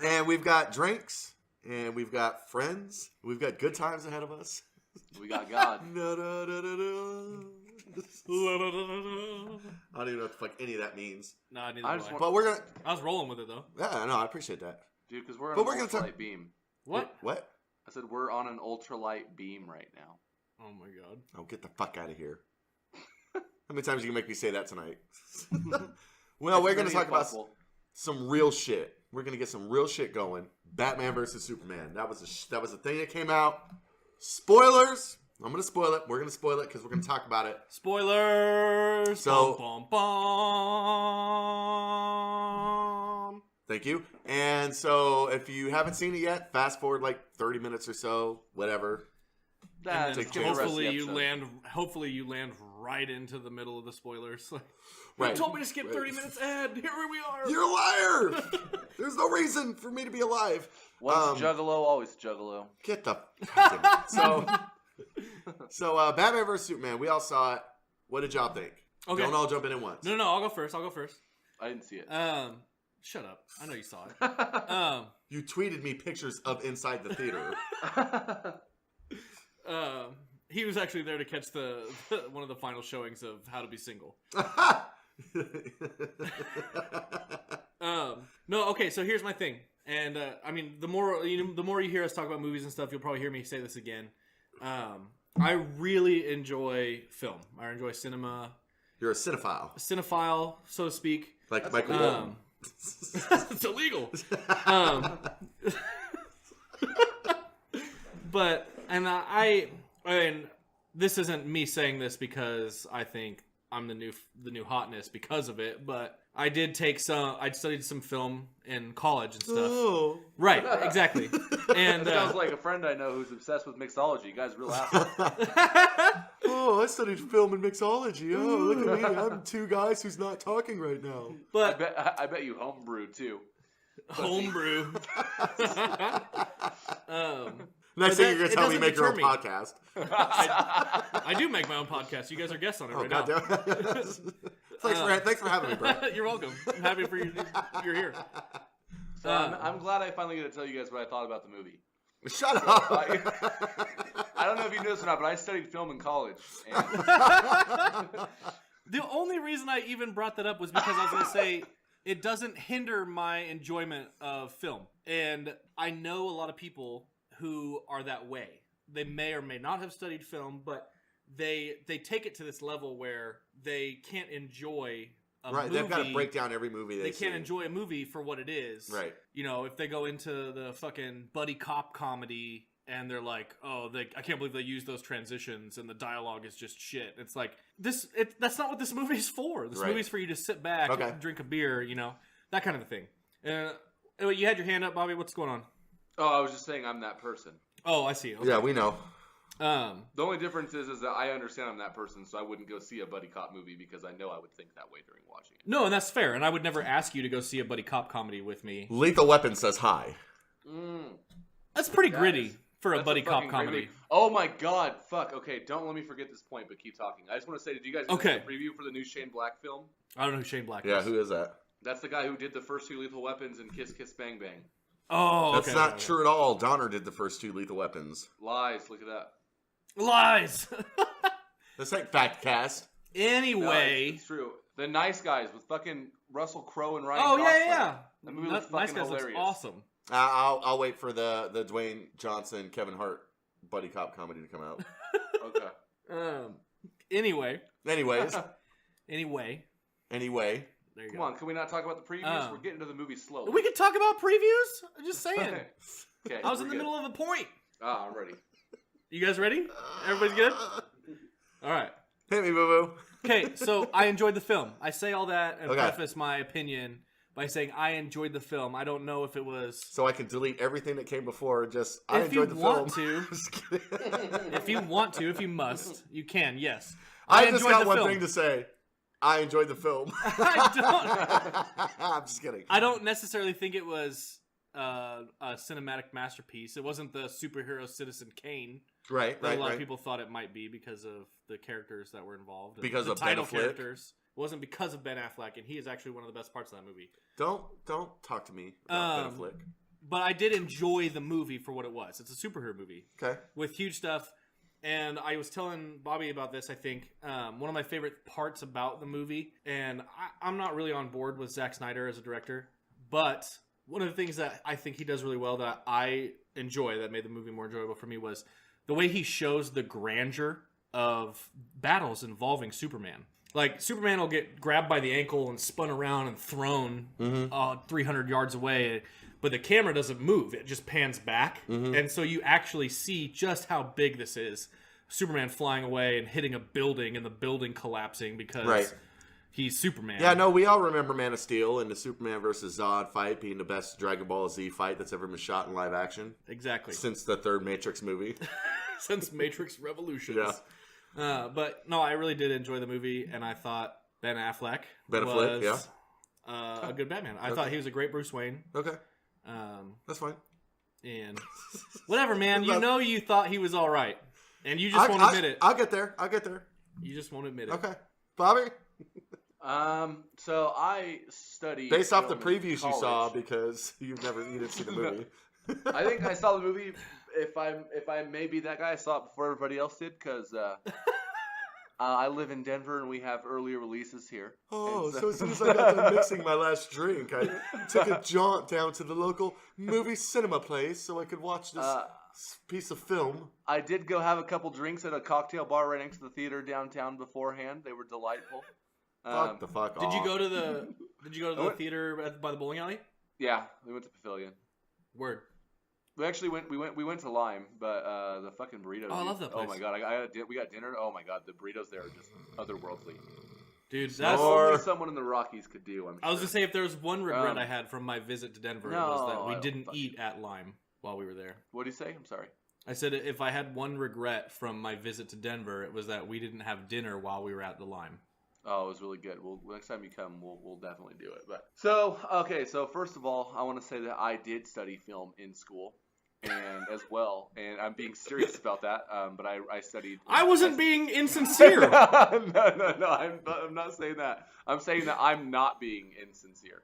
And we've got drinks. And we've got friends. We've got good times ahead of us. We got God. I don't even know what the fuck any of that means. No, neither do I. But we're gonna. I was rolling with it though. Yeah, no, I appreciate that, dude. Because we're on an ultralight beam. What? I said we're on an ultralight beam right now. Oh my god. Oh, get the fuck out of here. How many times are you going to make me say that tonight? Well, we're going to talk about some real shit. We're going to get some real shit going. Batman versus Superman. That was a thing that came out. Spoilers. I'm going to spoil it. We're going to spoil it because we're going to talk about it. Spoilers. So, bum, bum. Thank you. And so, if you haven't seen it yet, fast forward like 30 minutes or so, whatever. Hopefully you land right into the middle of the spoilers. Right. You told me to skip 30 minutes ahead. Here we are. You're a liar. There's no reason for me to be alive. Once Juggalo, always Juggalo. Get the So Batman vs Superman. We all saw it. What did y'all think? Okay. Don't all jump in at once. No, I'll go first. I didn't see it. Shut up. I know you saw it. You tweeted me pictures of inside the theater. He was actually there to catch one of the final showings of How to Be Single. No, okay. So here's my thing, and I mean, the more you hear us talk about movies and stuff, you'll probably hear me say this again. I really enjoy film. I enjoy cinema. You're a cinephile, so to speak. Like Michael Bolton. It's illegal. But I mean, this isn't me saying this because I think I'm the new hotness because of it, but I studied some film in college and stuff. Oh. Right, exactly. And sounds like a friend I know who's obsessed with mixology. You guys real assholes. Oh, I studied film and mixology. Oh, look at me. I'm two guys who's not talking right now. But I bet you homebrew too. Homebrew. Next thing you're going to tell me you make your own deter me. podcast. I do make my own podcast. You guys are guests on it right now. Thanks for having me, Brent. You're welcome. I'm happy for you. You're here. So I'm glad I finally get to tell you guys what I thought about the movie. Shut up. I don't know if you know this or not, but I studied film in college. And The only reason I even brought that up was because I was going to say it doesn't hinder my enjoyment of film. And I know a lot of people who are that way. They may or may not have studied film, but they take it to this level where they can't enjoy a movie. They've got to break down every movie They can't enjoy a movie for what it is. Right. You know, if they go into the fucking buddy cop comedy and they're like, oh, I can't believe they used those transitions and the dialogue is just shit. It's like, that's not what this movie is for. This movie's for you to sit back and drink a beer, you know, that kind of a thing. Anyway, you had your hand up, Bobby. What's going on? Oh, I was just saying I'm that person. Oh, I see. Okay. Yeah, we know. The only difference is that I understand I'm that person, so I wouldn't go see a buddy cop movie because I know I would think that way during watching it. No, and that's fair. And I would never ask you to go see a buddy cop comedy with me. Lethal Weapon says hi. That's pretty gritty for a buddy cop comedy. Oh my god, fuck. Okay, don't let me forget this point, but keep talking. I just want to say, did you guys see the preview for the new Shane Black film? I don't know who Shane Black is. Yeah, who is that? That's the guy who did the first 2 Lethal Weapons and Kiss Kiss Bang Bang. Oh, That's not true at all. Donner did the first 2 Lethal Weapons. Lies, look at that. Lies! This ain't fact cast. Anyway. No, it's true. The Nice Guys with fucking Russell Crowe and Ryan Oh, Gosling. yeah. That movie looks fucking Nice Guys hilarious. looks awesome. I'll wait for the Dwayne Johnson, Kevin Hart buddy cop comedy to come out. Okay. Anyway. Anyways. Anyway. There you Come go. on, can we not talk about the previews? We're getting to the movie slowly. We can talk about previews? I'm just saying. Okay, I was in the middle of a point. I'm ready. You guys ready? Everybody's good? All right. Hit me, boo-boo. Okay, so I enjoyed the film. I say all that and preface my opinion by saying I enjoyed the film. I don't know if it was... So I can delete everything that came before. I enjoyed the want film. To, if you want to, if you must, you can, yes. I just got one thing to say. I enjoyed the film. I don't. I'm just kidding. I don't necessarily think it was a cinematic masterpiece. It wasn't the superhero Citizen Kane. Right. A lot of people thought it might be because of the characters that were involved. Because the of title Ben Affleck. characters. It wasn't because of Ben Affleck, and he is actually one of the best parts of that movie. Don't talk to me about Ben Affleck. But I did enjoy the movie for what it was. It's a superhero movie. Okay. With huge stuff. And I was telling Bobby about this, I think. One of my favorite parts about the movie, and I'm not really on board with Zack Snyder as a director, but one of the things that I think he does really well that I enjoy, that made the movie more enjoyable for me, was the way he shows the grandeur of battles involving Superman. Like, Superman will get grabbed by the ankle and spun around and thrown 300 yards away, but the camera doesn't move. It just pans back. And so you actually see just how big this is. Superman flying away and hitting a building and the building collapsing because he's Superman. Yeah, no, we all remember Man of Steel and the Superman versus Zod fight being the best Dragon Ball Z fight that's ever been shot in live action. Exactly. Since the third Matrix movie. Since Matrix Revolutions. Yeah. But no, I really did enjoy the movie, and I thought Ben Affleck was a good Batman. I thought he was a great Bruce Wayne. Okay. That's fine. And whatever, man. You thought he was all right, and you just won't admit it. I'll get there. You just won't admit it. Okay, Bobby. So I studied based off the film in previews you college. saw because you didn't see the movie. I think I saw the movie. If I may be that guy, I saw it before everybody else did because I live in Denver and we have earlier releases here. Oh, so as soon as I got done mixing my last drink, I took a jaunt down to the local movie cinema place so I could watch this piece of film. I did go have a couple drinks at a cocktail bar right next to the theater downtown beforehand. They were delightful. Fuck the fuck off. Did you go to the theater by the bowling alley? Yeah, we went to Pavilion. Word. We actually went to Lime, but the fucking burritos. Oh, I love that place. Oh my god, we got dinner. Oh my god, the burritos there are just otherworldly. Dude, that's only someone in the Rockies could do. I'm sure. I was gonna say if there was one regret I had from my visit to Denver, it was that we didn't eat at Lime while we were there. What did you say? I'm sorry. I said if I had one regret from my visit to Denver, it was that we didn't have dinner while we were at the Lime. Oh, it was really good. Well, next time you come, we'll definitely do it. But so first of all, I want to say that I did study film in school. and as well, and I'm being serious about that. But I studied. I wasn't being insincere. No, I'm not saying that. I'm saying that I'm not being insincere.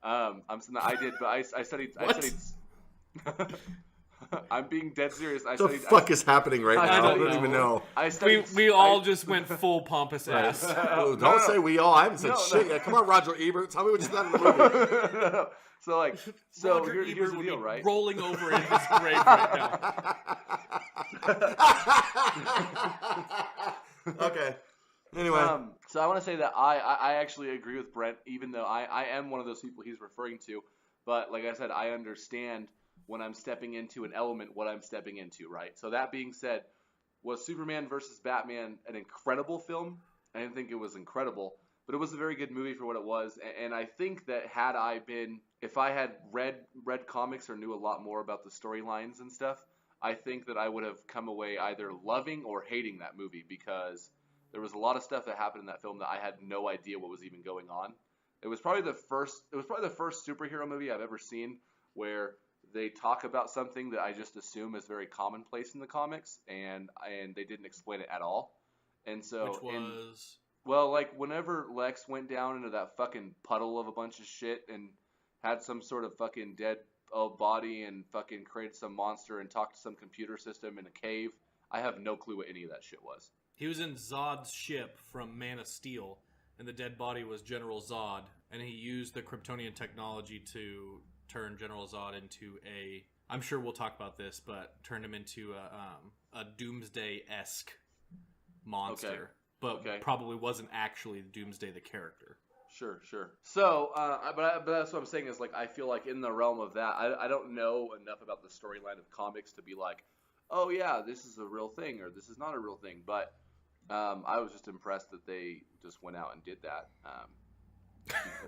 I'm saying that I did, but I studied. What? I studied. I'm being dead serious. What the fuck is happening right now? I don't even know. I studied. We all just went full pompous ass. Oh, don't say we all. I haven't said shit yet. Come on, Roger Ebert. Tell me what you thought of the movie. No. So Roger here's Ebert the would deal, be right? rolling over in his grave right now. Okay. Anyway. So I want to say that I actually agree with Brent, even though I am one of those people he's referring to. But like I said, I understand when I'm stepping into an element what I'm stepping into, right? So that being said, was Superman versus Batman an incredible film? I didn't think it was incredible, but it was a very good movie for what it was. And I think that if I had read comics or knew a lot more about the storylines and stuff, I think that I would have come away either loving or hating that movie, because there was a lot of stuff that happened in that film that I had no idea what was even going on. It was probably the first superhero movie I've ever seen where they talk about something that I just assume is very commonplace in the comics, and they didn't explain it at all. And so, Which was? Well, like whenever Lex went down into that fucking puddle of a bunch of shit and had some sort of fucking dead body and fucking created some monster and talked to some computer system in a cave, I have no clue what any of that shit was. He was in Zod's ship from Man of Steel, and the dead body was General Zod, and he used the Kryptonian technology to turn General Zod into I'm sure we'll talk about this, but turned him into a Doomsday-esque monster. Okay. But probably wasn't actually Doomsday the character. Sure. So, but that's what I'm saying is, like, I feel like in the realm of that, I don't know enough about the storyline of comics to be like, oh yeah, this is a real thing or this is not a real thing. But I was just impressed that they just went out and did that.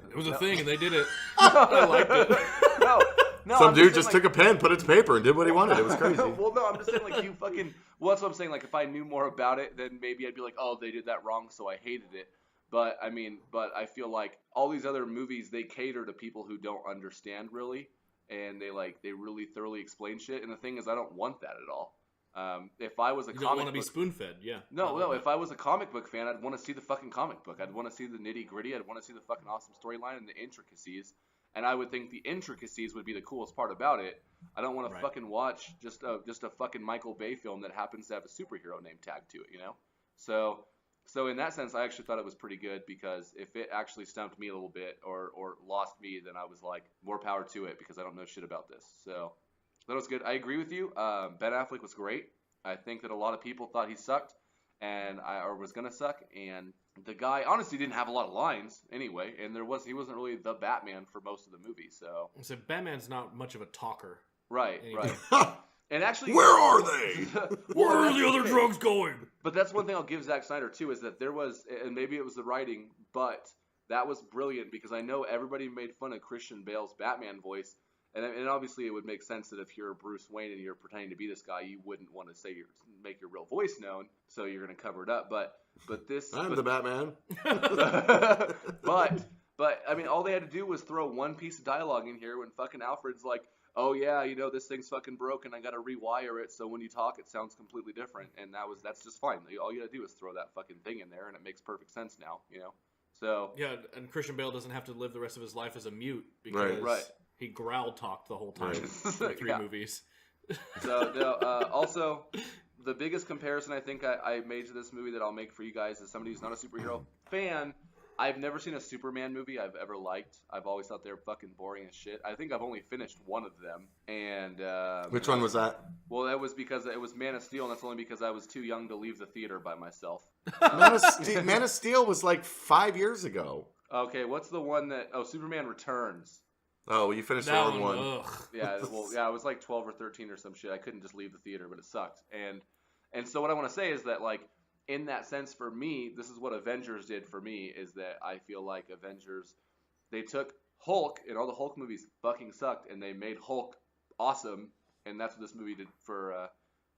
It was a thing, and they did it. I liked it. No. Some dude just took a pen, put it to paper, and did what he wanted. It was crazy. Well, no, I'm just saying, like, you fucking. Well, that's what I'm saying. Like, if I knew more about it, then maybe I'd be like, oh, they did that wrong, so I hated it. But I feel like all these other movies, they cater to people who don't understand really, and they really thoroughly explain shit. And the thing is, I don't want that at all. If I was a you don't want to be spoon-fed, yeah. No. If I was a comic book fan, I'd want to see the fucking comic book. I'd want to see the nitty-gritty. I'd want to see the fucking awesome storyline and the intricacies. And I would think the intricacies would be the coolest part about it. I don't want to fucking watch just a fucking Michael Bay film that happens to have a superhero name tagged to it, you know? So in that sense, I actually thought it was pretty good, because if it actually stumped me a little bit or lost me, then I was like, more power to it, because I don't know shit about this. So that was good. I agree with you. Ben Affleck was great. I think that a lot of people thought he sucked or was going to suck. And the guy honestly didn't have a lot of lines anyway. And he wasn't really the Batman for most of the movie. So Batman's not much of a talker. Right. And actually, where are they? Where are the other drugs going? But that's one thing I'll give Zack Snyder too, is that there was, and maybe it was the writing, but that was brilliant, because I know everybody made fun of Christian Bale's Batman voice. And obviously, it would make sense that if you're Bruce Wayne and you're pretending to be this guy, you wouldn't want to make your real voice known, so you're going to cover it up. But I'm the Batman. but I mean, all they had to do was throw one piece of dialogue in here when fucking Alfred's like, "Oh yeah, you know, this thing's fucking broken. I got to rewire it, so when you talk, it sounds completely different." And that's just fine. All you got to do is throw that fucking thing in there, and it makes perfect sense now, you know. So yeah, and Christian Bale doesn't have to live the rest of his life as a mute, because he growl talked the whole time for 3 movies. So also, the biggest comparison I think I made to this movie that I'll make for you guys, as somebody who's not a superhero fan, I've never seen a Superman movie I've ever liked. I've always thought they were fucking boring as shit. I think I've only finished one of them. And which one was that? Well, that was because it was Man of Steel, and that's only because I was too young to leave the theater by myself. Man of Steel was like 5 years ago. Okay, what's the one that? Oh, Superman Returns. Oh, well, you finished the wrong one. Yeah, I was like 12 or 13 or some shit. I couldn't just leave the theater, but it sucked. And so what I want to say is that, like, in that sense, for me, this is what Avengers did for me, is that I feel like Avengers, they took Hulk, and all the Hulk movies fucking sucked, and they made Hulk awesome, and that's what this movie did for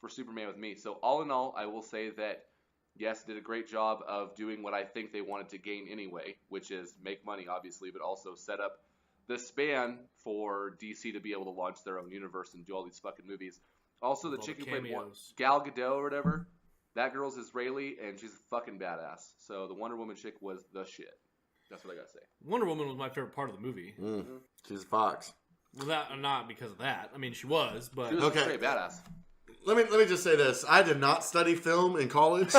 Superman with me. So all in all, I will say that, yes, did a great job of doing what I think they wanted to gain anyway, which is make money, obviously, but also set up the span for DC to be able to launch their own universe and do all these fucking movies. Also, the All chick the who played cameos. Gal Gadot or whatever, that girl's Israeli and she's fucking badass. So the Wonder Woman chick was the shit. That's what I gotta say. Wonder Woman was my favorite part of the movie. She's a fox. Well, that not because of that. I mean, she was, but She was Okay. straight badass. Let me just say this. I did not study film in college.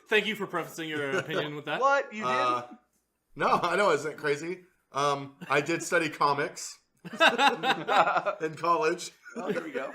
thank you for prefacing your opinion with that. What? You did? No, I know, isn't it crazy? I did study comics in college. Oh, here we go.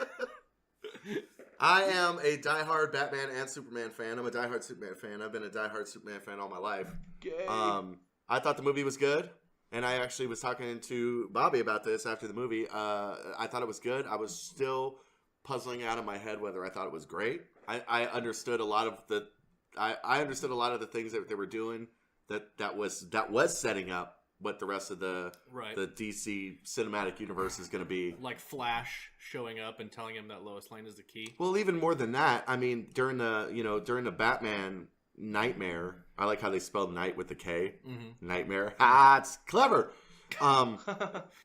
I am a diehard Batman and Superman fan. I'm a diehard Superman fan. I've been a diehard Superman fan all my life. Gay. I thought the movie was good, and I actually was talking to Bobby about this after the movie. I thought it was good. I was still puzzling out in my head whether I thought it was great. I understood a lot of the I understood a lot of the things that they were doing that was setting up what the rest of the DC cinematic universe is going to be. Like Flash showing up and telling him that Lois Lane is the key. Well, even more than that, I mean, during the Batman Nightmare, I like how they spelled night with the K. Mm-hmm. Nightmare. It's clever.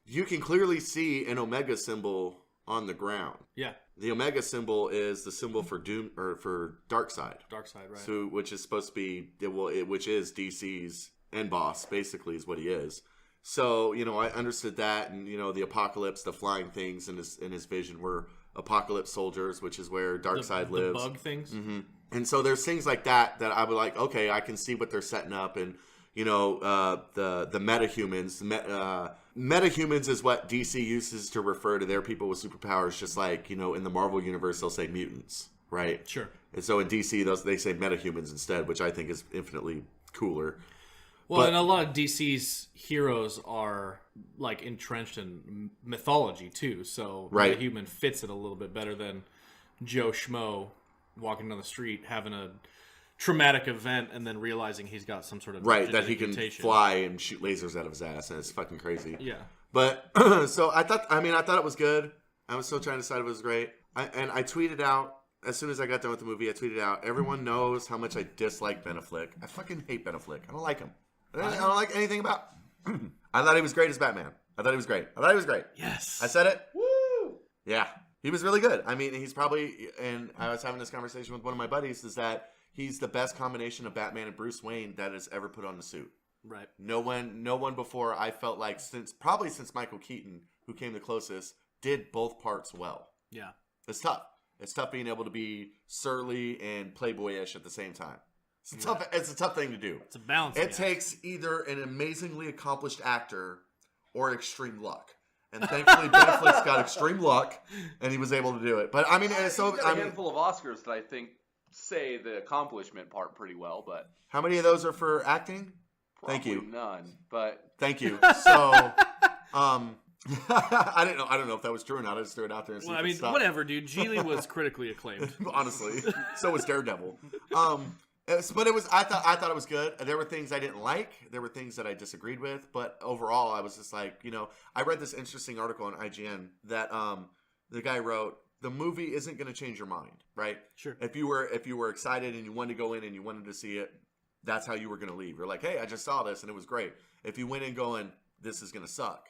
You can clearly see an Omega symbol on the ground. Yeah. The Omega symbol is the symbol for Doom or for Darkseid. Darkseid, right. So, which is supposed to be, which is DC's end boss, basically, is what he is. So, I understood that, and the Apocalypse, the flying things in his vision were Apocalypse soldiers, which is where Darkseid lives. The bug things. Mm-hmm. And so there's things like that I would like. Okay, I can see what they're setting up, and the metahumans. Metahumans is what DC uses to refer to their people with superpowers. Just like in the Marvel universe, they'll say mutants, right? Sure. And so in DC, they say metahumans instead, which I think is infinitely cooler. Well, But- and a lot of DC's heroes are like entrenched in mythology too, so Right. the human fits it a little bit better than Joe Schmo walking down the street having a traumatic event and then realizing he's got some sort of Right, that genetic he can mutation. fly and shoot lasers out of his ass, and it's fucking crazy. Yeah. But so I thought it was good. I was still trying to decide if it was great. I tweeted out as soon as I got done with the movie. I tweeted out, everyone knows how much I dislike Ben Affleck. I fucking hate Ben Affleck. I don't like him. I don't like anything about. I thought he was great as Batman. I thought he was great. Yes. I said it. Woo! Yeah, he was really good. I mean, he's probably. And I was having this conversation with one of my buddies. Is that he's the best combination of Batman and Bruce Wayne that has ever put on the suit. Right. No one before, I felt like, since Michael Keaton, who came the closest, did both parts well. Yeah. It's tough. It's tough being able to be surly and playboyish at the same time. It's a tough thing to do. It's a balance. It takes either an amazingly accomplished actor or extreme luck. And thankfully, Ben Affleck's got extreme luck, and he was able to do it. But I mean, He's got a handful of Oscars that I think say the accomplishment part pretty well, but how many of those are for acting? Thank you. None, but Thank you. So, I don't know if that was true or not. I just threw it out there and see Well, if I it mean, stuck. whatever, dude. Geely was critically acclaimed. Honestly, so was Daredevil. But it was. I thought it was good. There were things I didn't like. There were things that I disagreed with. But overall, I was just like, I read this interesting article on IGN that the guy wrote. The movie isn't going to change your mind, right? Sure. If you were excited and you wanted to go in and you wanted to see it, that's how you were going to leave. You're like, hey, I just saw this and it was great. If you went in going, this is going to suck,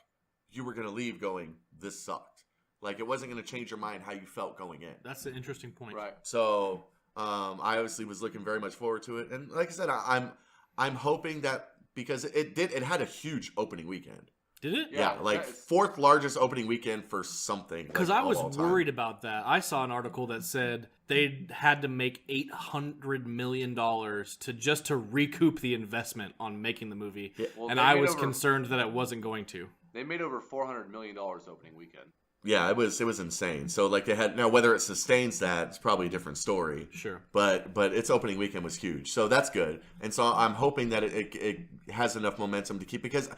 you were going to leave going, this sucked. Like, it wasn't going to change your mind how you felt going in. That's an interesting point. right. So I obviously was looking very much forward to it, and like I said, I'm hoping that because it had a huge opening weekend. Did it? Yeah, like fourth largest opening weekend for something. Because like, I was of all time. worried about that. I saw an article that said they had to make $800 million to recoup the investment on making the movie, Well, and they I made was over- concerned that it wasn't going to. They made over $400 million opening weekend. Yeah, it was insane. So like they had now whether it sustains that, it's probably a different story. Sure. But its opening weekend was huge, so that's good. And so I'm hoping that it has enough momentum to keep, because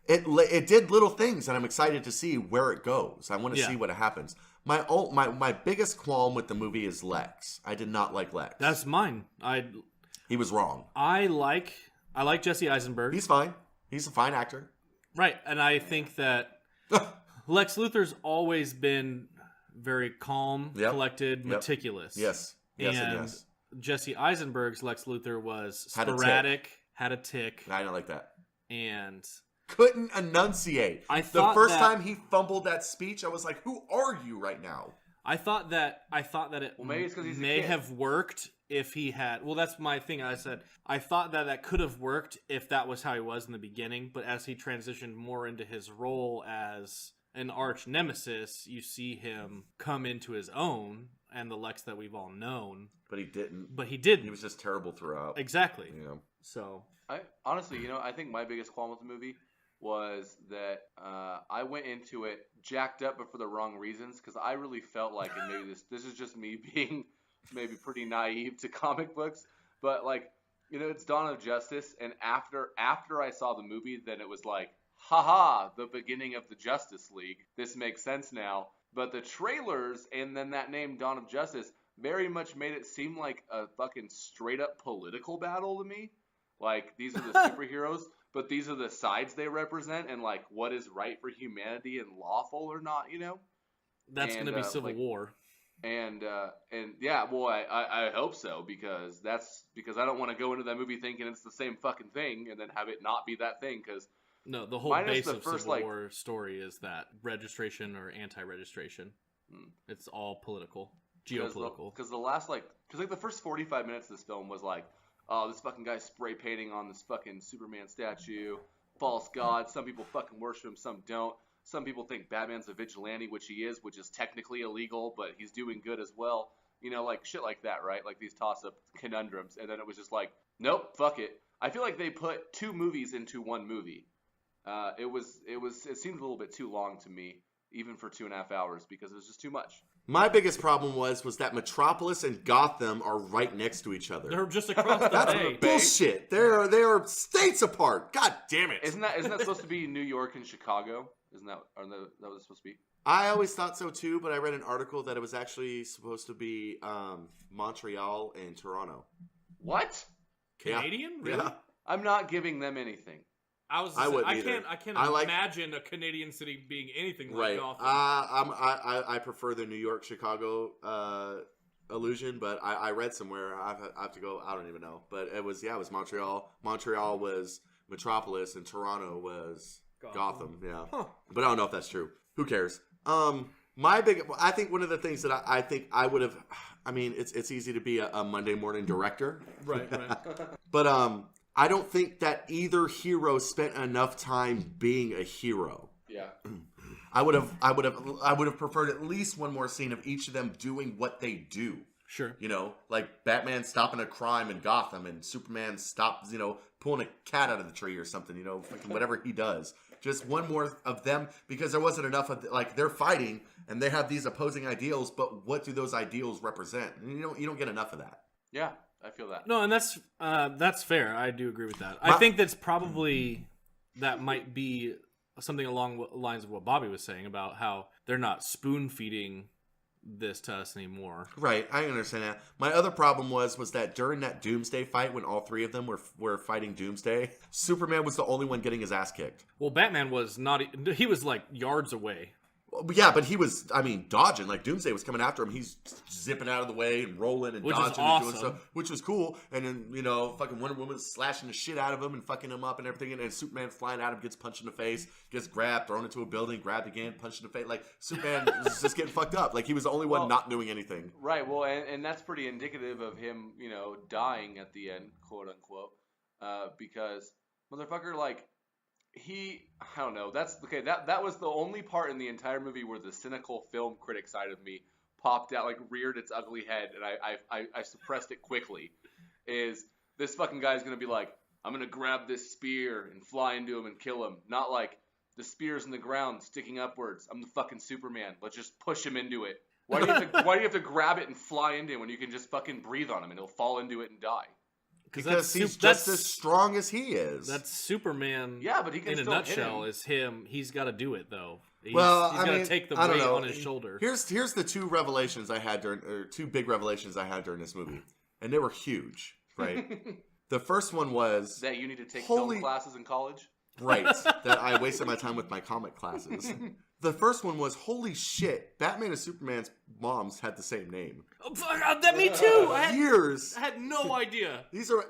it did little things, and I'm excited to see where it goes. I want to see what happens. My biggest qualm with the movie is Lex. I did not like Lex. That's mine. He was wrong. I like Jesse Eisenberg. He's fine. He's a fine actor. Right, and I think that Lex Luthor's always been very calm, collected, meticulous. Yes. Yes and and yes. Jesse Eisenberg's Lex Luthor was Had a tick. sporadic, had a tick, I don't like that. and couldn't enunciate. I The thought first that- time he fumbled that speech, I was like, "Who are you right now?" I thought that it maybe it's 'cause he's a may kid. have worked if he had. Well, that's my thing. I said I thought that could have worked if that was how he was in the beginning. But as he transitioned more into his role as an arch nemesis, you see him come into his own and the Lex that we've all known. But he didn't. But he didn't. He was just terrible throughout. Exactly. You know. So I honestly, I think my biggest qualm with the movie was that I went into it jacked up, but for the wrong reasons. Because I really felt like, and maybe this is just me being maybe pretty naive to comic books, but like, it's Dawn of Justice, and after I saw the movie, then it was like, haha, the beginning of the Justice League. This makes sense now. But the trailers and then that name Dawn of Justice very much made it seem like a fucking straight up political battle to me. Like, these are the superheroes, but these are the sides they represent, and like what is right for humanity and lawful or not, that's going to be Civil War. And yeah, well, I hope so, because I don't want to go into that movie thinking it's the same fucking thing and then have it not be that thing, because No, the whole base of Civil War story is that registration or anti-registration. It's all political, geopolitical. Because the first 45 minutes of this film was like, oh, this fucking guy's spray painting on this fucking Superman statue, false god. Some people fucking worship him, some don't. Some people think Batman's a vigilante, which he is, which is technically illegal, but he's doing good as well. Like shit like that, right? Like these toss-up conundrums. And then it was just like, nope, fuck it. I feel like they put two movies into one movie. It seemed a little bit too long to me, even for 2.5 hours, because it was just too much. My biggest problem was that Metropolis and Gotham are right next to each other. They're just across the bay. Bullshit. They are states apart. God damn it. Isn't that supposed to be New York and Chicago? Isn't that what it's supposed to be? I always thought so too, but I read an article that it was actually supposed to be Montreal and Toronto. What? Canadian? Yeah. Really? Yeah. I'm not giving them anything. I can't imagine a Canadian city being anything like Gotham. I prefer the New York Chicago illusion, but I read somewhere. I have to go. I don't even know, but it was Montreal. Montreal was Metropolis, and Toronto was Gotham. Yeah, but I don't know if that's true. Who cares? I think one of the things that I think I would have. I mean, it's easy to be a Monday morning director, right. But I don't think that either hero spent enough time being a hero. Yeah. I would have preferred at least one more scene of each of them doing what they do. Sure. Like Batman stopping a crime in Gotham and Superman stops, pulling a cat out of the tree or something, fucking whatever he does. Just one more of them, because there wasn't enough of, they're fighting and they have these opposing ideals, but what do those ideals represent? And you don't get enough of that. Yeah. I feel that. No, and that's fair. I do agree with that. I think that might be something along the lines of what Bobby was saying about how they're not spoon feeding this to us anymore. Right, I understand that. My other problem was that during that Doomsday fight, when all three of them were fighting Doomsday, Superman was the only one getting his ass kicked. Well, Batman was not. He was like yards away. Yeah, but he was, dodging. Like, Doomsday was coming after him. He's zipping out of the way and rolling and dodging and doing stuff, which was cool. And then, fucking Wonder Woman slashing the shit out of him and fucking him up and everything. And Superman flying at him, gets punched in the face, gets grabbed, thrown into a building, grabbed again, punched in the face. Like, Superman was just getting fucked up. Like, he was the only one not doing anything. Right, well, and that's pretty indicative of him, dying at the end, quote unquote. Because, motherfucker, like, I don't know. That's okay. That was the only part in the entire movie where the cynical film critic side of me popped out, like reared its ugly head, and I suppressed it quickly. Is this fucking guy's gonna be like, I'm gonna grab this spear and fly into him and kill him? Not like the spear's in the ground sticking upwards. I'm the fucking Superman. Let's just push him into it. Why do you have to grab it and fly into him when you can just fucking breathe on him and he'll fall into it and die? Because he's just as strong as he is. That's Superman. Yeah, but he can in a still nutshell is him. He's got to do it though. He's got to take the weight on his shoulder. Here's the two big revelations I had during this movie, and they were huge. Right. The first one was that you need to take film classes in college. Right. That I wasted my time with my comic classes. The first one was, holy shit, Batman and Superman's moms had the same name. Me too. Years. I had no idea. These are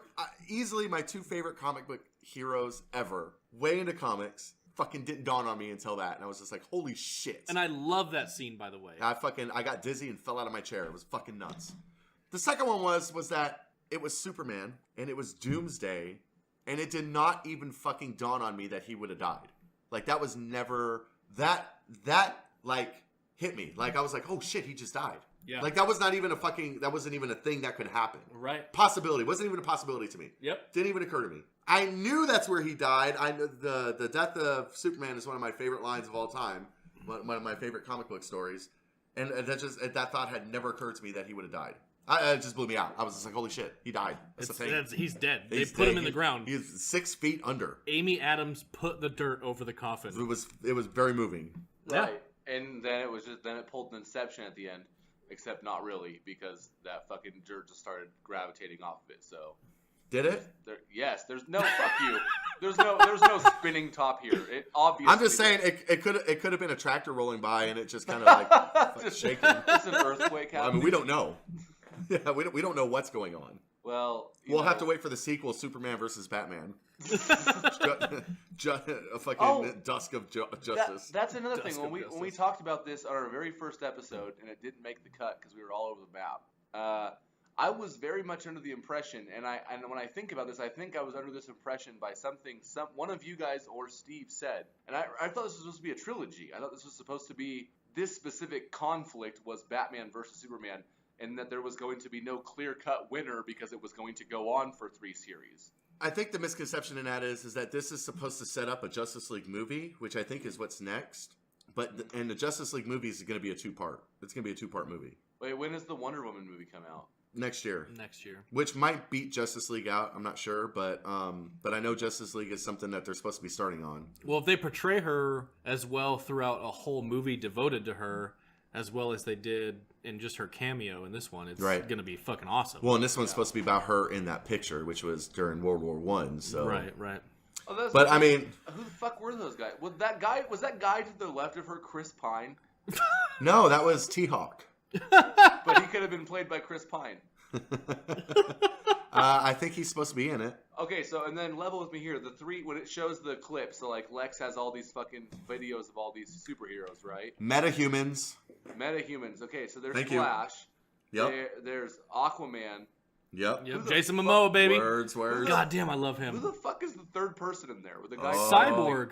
easily my two favorite comic book heroes ever. Way into comics. Fucking didn't dawn on me until that. And I was just like, holy shit. And I love that scene, by the way. I got dizzy and fell out of my chair. It was fucking nuts. The second one was that it was Superman and it was Doomsday, and it did not even fucking dawn on me that he would have died. Like, that was never that like hit me. Like, I was like, oh shit, he just died. Yeah. Like, that wasn't even a thing that could happen. Right. Possibility. Wasn't even a possibility to me. Yep. Didn't even occur to me. I knew that's where he died. I know the death of Superman is one of my favorite lines of all time. One of my favorite comic book stories. And that thought had never occurred to me that he would have died. It just blew me out. I was just like, holy shit, he died. That's the thing. He's dead. They He's put dead. him in the ground. He's 6 feet under. Amy Adams put the dirt over the coffin. It was very moving. Right. And then it pulled an Inception at the end, except not really, because that fucking dirt just started gravitating off of it. So did it? Yes. There's no fuck you. There's no spinning top here. It obviously. I'm just saying it could have been a tractor rolling by and it just kind of like just shaking. It's an earthquake happening. I mean, we don't know. Yeah, we don't know what's going on. Well, we'll have to wait for the sequel, Superman versus Batman. A fucking Dusk of Justice. That's another Dusk thing. of When we Justice. talk about this on our very first episode, and it didn't make the cut because we were all over the map. I was very much under the impression, and when I think about this, I think I was under this impression by something one of you guys or Steve said, and I thought this was supposed to be a trilogy. I thought this was supposed to be this specific conflict was Batman versus Superman, and that there was going to be no clear-cut winner because it was going to go on for 3 series. I think the misconception in that is that this is supposed to set up a Justice League movie, which I think is what's next. And the Justice League movie is going to be a 2-part. It's going to be a 2-part movie. Wait, when does the Wonder Woman movie come out? Next year. Which might beat Justice League out. I'm not sure, but I know Justice League is something that they're supposed to be starting on. Well, if they portray her as well throughout a whole movie devoted to her, as well as they did in just her cameo in this one, it's going to be fucking awesome. Well, and this one's supposed to be about her in that picture, which was during World War I. So Right. Oh, but I mean, who the fuck were those guys? Was that guy to the left of her Chris Pine? No, that was T-Hawk. But he could have been played by Chris Pine. I think he's supposed to be in it. Okay, so and then level with me here. The 3 when it shows the clip, so like Lex has all these fucking videos of all these superheroes, right? Metahumans. Okay, so there's Thank you. Flash. Yep. There's Aquaman. Yep. Jason Momoa, baby. Words. God damn, I love Who him. the fuck is the third person in there? With the guy Cyborg.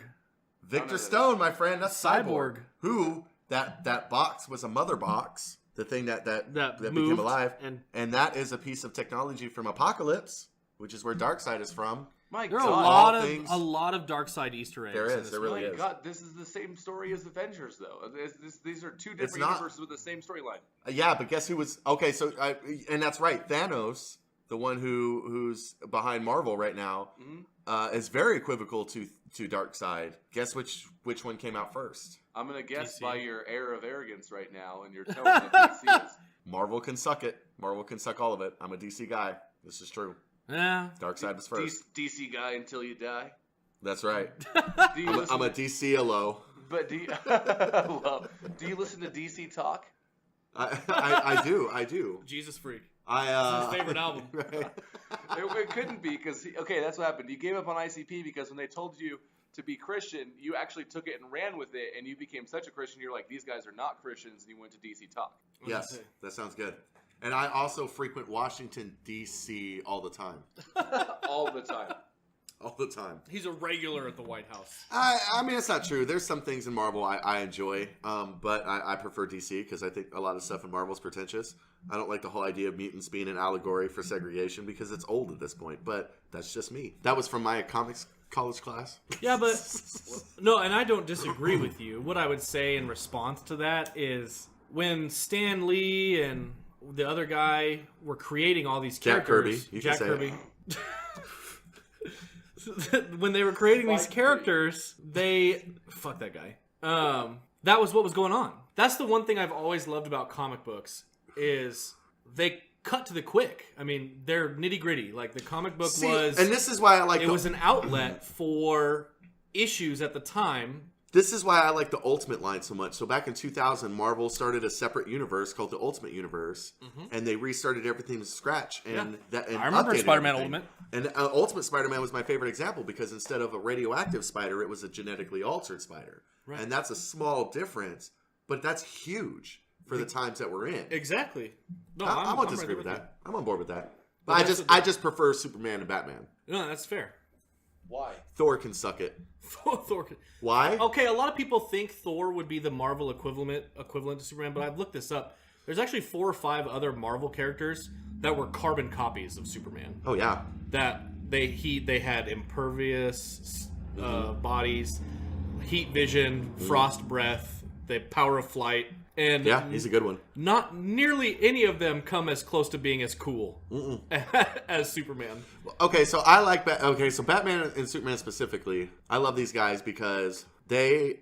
Victor Stone, my friend. That's Cyborg. Who that box was a mother box. The thing that became moved alive, and that is a piece of technology from Apocalypse, which is where Darkseid is from. My There God. are a lot of Darkseid Easter eggs. There in is. this There really My is. God, this is the same story as Avengers, though. These are 2 different not. universes with the same storyline. Yeah, but guess who was okay? So, and that's right. Thanos, the one who's behind Marvel right now, is very equivocal to Darkseid. Guess which one came out first? I'm gonna guess DC. by your air of arrogance right now and your tone that DC is. Marvel can suck it. Marvel can suck all of it. I'm a DC guy. This is true. Yeah. Darkseid was first. DC guy until you die. That's right. Do you I'm a DC-alo. But do you listen to DC talk? I do. Jesus Freak. It's his favorite album. Right. It couldn't be because that's what happened. You gave up on ICP because when they told you to be Christian, you actually took it and ran with it, and you became such a Christian. You're like, these guys are not Christians, and you went to DC Talk. Yes, that sounds good. And I also frequent Washington, D.C. all the time. All the time. All the time. He's a regular at the White House. I mean, it's not true. There's some things in Marvel I enjoy, but I prefer DC because I think a lot of stuff in Marvel is pretentious. I don't like the whole idea of mutants being an allegory for segregation because it's old at this point, but that's just me. That was from my comics college class. Yeah, but no, and I don't disagree with you. What I would say in response to that is when Stan Lee and the other guy were creating all these Jack characters, Kirby. You can say it. When they were creating these characters, fuck that guy. That was what was going on. That's the one thing I've always loved about comic books is they cut to the quick. I mean, they're nitty gritty. Like the comic book was, and this is why I like. It was an outlet for issues at the time This is why I like the Ultimate line so much. So back in 2000, Marvel started a separate universe called the Ultimate Universe, and they restarted everything from scratch. And I remember updated Spider-Man everything. Ultimate. And Ultimate Spider-Man was my favorite example because instead of a radioactive spider, it was a genetically altered spider. Right. And that's a small difference, but that's huge for the times that we're in. Exactly. No, I won't I'm disagree right with there that. I'm on board with that. But But I just prefer Superman and Batman. No, that's fair. Why? Thor can suck it. Thor. Why? Okay, a lot of people think Thor would be the Marvel equivalent to Superman, but I've looked this up. There's actually 4 or 5 other Marvel characters that were carbon copies of Superman. Oh yeah. That they had impervious bodies, heat vision, frost breath, the power of flight, and Yeah, he's a good one. not nearly any of them come as close to being as cool as Superman. Okay, so I like so Batman and Superman specifically. I love these guys because they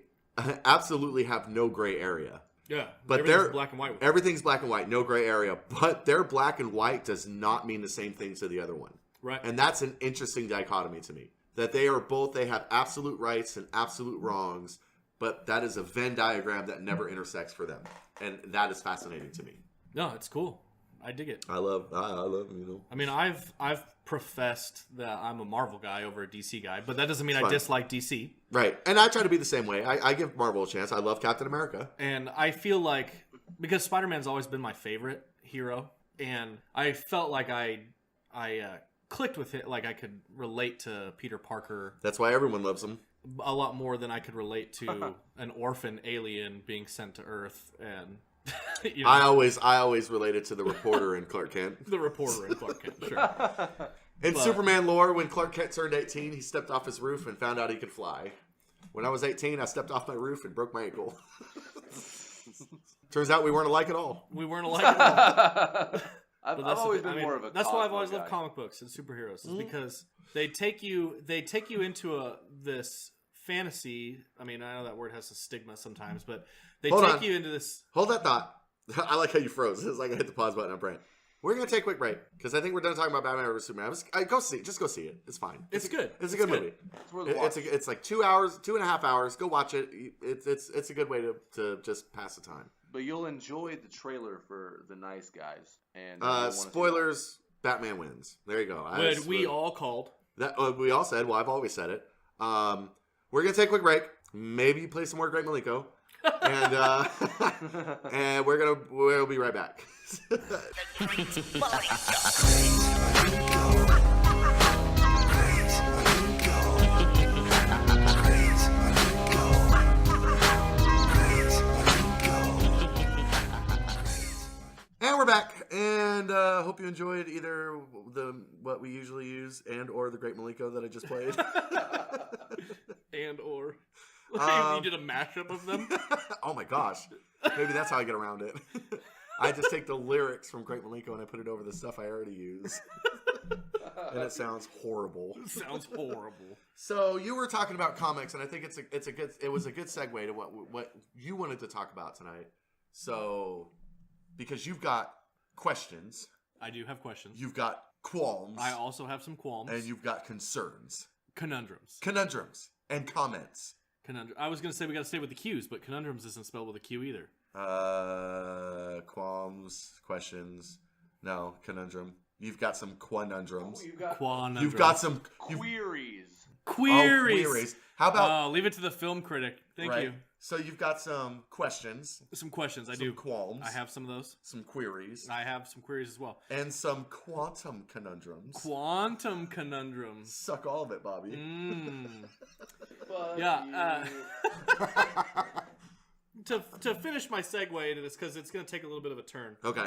absolutely have no gray area. Yeah, But everything's they're black and white. Everything's black and white, no gray area. But their black and white does not mean the same thing to the other one. Right. And that's an interesting dichotomy to me. That they have absolute rights and absolute wrongs, but that is a Venn diagram that never intersects for them. And that is fascinating to me. No, it's cool. I dig it. I love I mean, I've professed that I'm a Marvel guy over a DC guy, but that doesn't mean I fine. dislike DC. Right. And I try to be the same way. I give Marvel a chance. I love Captain America. And I feel like, because Spider-Man's always been my favorite hero, and I felt like I clicked with it, like I could relate to Peter Parker That's why everyone loves him. a lot more than I could relate to an orphan alien being sent to Earth. And you know, I always related to the reporter in Clark Kent. the reporter in Clark Kent, sure. In But- Superman lore, when Clark Kent turned 18, he stepped off his roof and found out he could fly. When I was 18, I stepped off my roof and broke my ankle. Turns out we weren't alike at all. We weren't alike at all. I've But that's always the- been I mean, more of a. That's why I've always comic loved guy. comic books and superheroes, is because they take you into this fantasy. I mean, I know that word has a stigma sometimes, but they Hold take on. you into this. Hold that thought. I like how you froze. It's like I hit the pause button on Brent. We're going to take a quick break because I think we're done talking about Batman vs. Superman. Go see it. Just go see it. It's fine. It's good. It's a good movie. It's worth a watch. It's like 2.5 hours. Go watch it. It's a good way to just pass the time. But you'll enjoy the trailer for The Nice Guys. And you'll wanna see Spoilers. Batman wins. There you go. When we all called. That we all said. Well, I've always said it. We're gonna take a quick break. Maybe play some more Great Malenko, and and we'll be right back. And we're back, and hope you enjoyed either what we usually use and or the Great Malenko that I just played. And or Um, you did a mashup of them. Oh my gosh, maybe that's how I get around it. I just take the lyrics from Great Malenko and I put it over the stuff I already use, and it sounds horrible. Sounds horrible. So you were talking about comics, and I think it was a good segue to what you wanted to talk about tonight. So because you've got questions, I do have questions. you've got qualms, I also have some qualms. and you've got concerns, Conundrums. and comments. I was going to say we got to stay with the Q's, but conundrums isn't spelled with a Q either. Qualms, questions. No, conundrum. You've got some quanundrums. You've got Quanundrum. You've got some queries. queries. queries. How about Leave it to the film critic. Thank you. So you've got some questions, Some questions. I some do. qualms, I have some of those. some queries, I have some queries as well. and some quantum conundrums. Quantum conundrums. Suck all of it, Bobby. Yeah. To finish my segue into this, because it's going to take a little bit of a turn. Okay.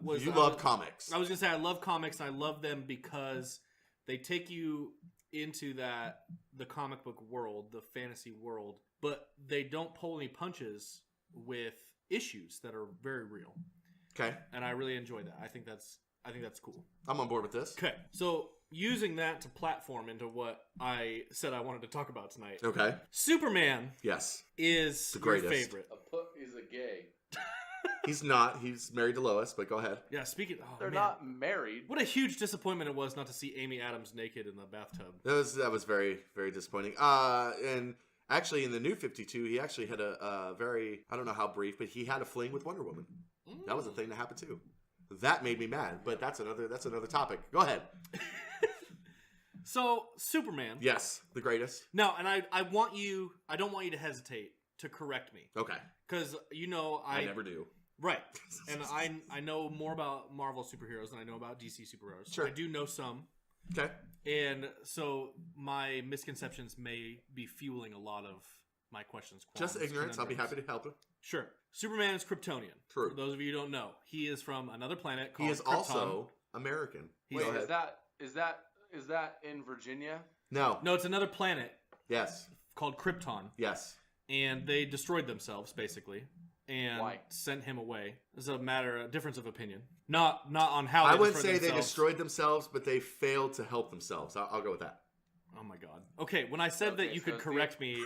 Was You love comics. I was going to say I love comics, and I love them because they take you into the comic book world, the fantasy world, but they don't pull any punches with issues that are very real. Okay. And I really enjoy that. I think that's cool. I'm on board with this. Okay, so using that to platform into what I said I wanted to talk about tonight. Okay. Superman Yes. is The your greatest. favorite. He's a gay. He's not. He's married to Lois, but go ahead. Yeah, speaking. Oh, They're man. not married. What a huge disappointment it was not to see Amy Adams naked in the bathtub. That was very, very disappointing. And Actually, in the New 52, he actually had a very, I don't know how brief, but he had a fling with Wonder Woman. That was a thing that happened too. That made me mad, but that's another topic. Go ahead. So, Superman. Yes, the greatest. No, and I don't want you to hesitate to correct me. Okay. Because, I never do. Right. And I know more about Marvel superheroes than I know about DC superheroes. Sure. I do know some. Okay. And so my misconceptions may be fueling a lot of my questions. Just ignorance. I'll be happy to help you. Sure. Superman is Kryptonian. True. For those of you who don't know, he is from another planet called He is Krypton. also American. Wait, is that in Virginia? No. No, it's another planet Yes. called Krypton. Yes. And they destroyed themselves, basically. And Why? sent him away. It's a difference of opinion. Not on how I they wouldn't destroyed say they themselves. destroyed themselves, but they failed to help themselves. I'll go with that. Oh my god. Okay, when I said that you so could it's correct me,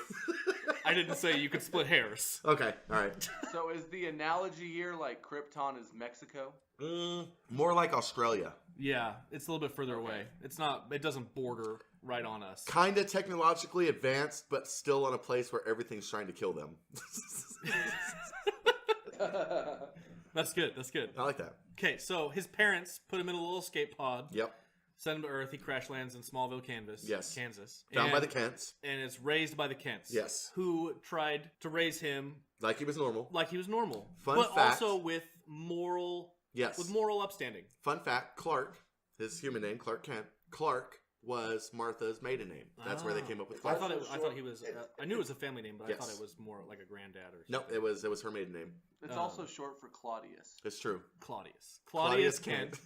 I didn't say you could split hairs. Okay. All right. So is the analogy here like Krypton is Mexico? More like Australia. Yeah, it's a little bit further away. It doesn't border right on us. Kind of technologically advanced, but still in a place where everything's trying to kill them. That's good. That's good. I like that. Okay, so his parents put him in a little escape pod, Yep. send him to Earth. He crash lands in Smallville, Kansas. Yes. Kansas. Found by the Kents. And it's raised by the Kents. Yes. Who tried to raise him Like he was normal. like he was normal. Fun but fact. also with moral upstanding. Fun fact, Clark, his human name, Clark Kent, Clark was Martha's maiden name. That's where they came up with I Clark. thought he was. I knew it was a family name, but Yes. I thought it was more like a granddad or something. Nope, it was her maiden name. It's also short for Claudius. It's true. Claudius Kent.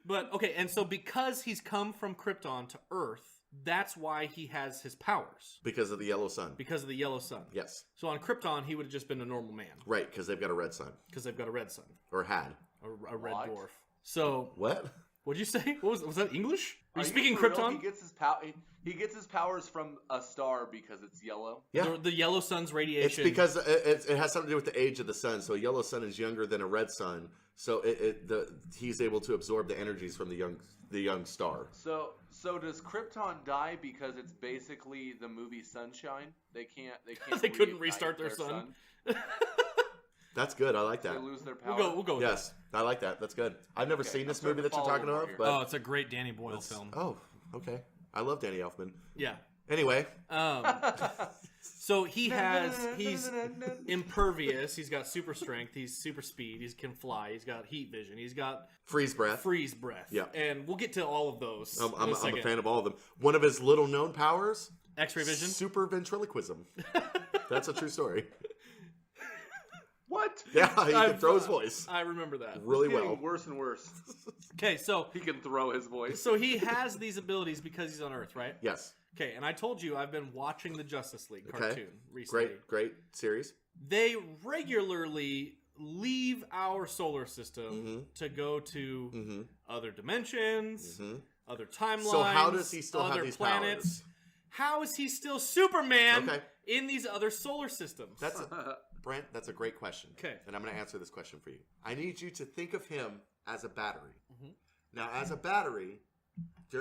But okay, and so because he's come from Krypton to Earth, that's why he has his powers. Because of the yellow sun. Because of the yellow sun. Yes. So on Krypton, he would have just been a normal man. Right, because they've got a red sun. Because they've got a red sun. Or had. A red What? dwarf. So, What? what'd you say? Was that English? Are you Are speaking for real? Krypton? He gets his powers from a star because it's yellow. Yeah. The yellow sun's It's radiation. because it has something to do with the age of the sun. So a yellow sun is younger than a red sun. So he's able to absorb the energies from the young star. So does Krypton die because it's basically the movie Sunshine? They can't. They couldn't reignite restart their sun. That's good. I like They that. lose their power. We'll go with Yes, I like that. That's good. I've never seen this movie that you're talking follow about, here. but that. Oh, it's a great Danny Boyle film. oh, okay. I love Danny Elfman. Yeah. Anyway, So he's impervious. He's got super strength. He's super speed. He can fly. He's got heat vision. He's got freeze breath. freeze breath. Yeah. And we'll get to all of those. I'm in a a second. fan of all of them. One of his little known powers, X-ray vision. super ventriloquism. That's a true story. What? Yeah, he can throw his voice I remember that. really It's getting well. worse and worse. Okay, so He can throw his voice. he has these abilities because he's on Earth, right? Yes. Okay, and I told you I've been watching the Justice League Okay. cartoon recently. Great series. They regularly leave our solar system to go to other dimensions, other timelines. So how does he still other have these planets. powers? How is he still Superman Okay. in these other solar systems? Brent, that's a great question. Okay. And I'm going to answer this question for you. I need you to think of him as a battery. Mm-hmm. Now, as a battery,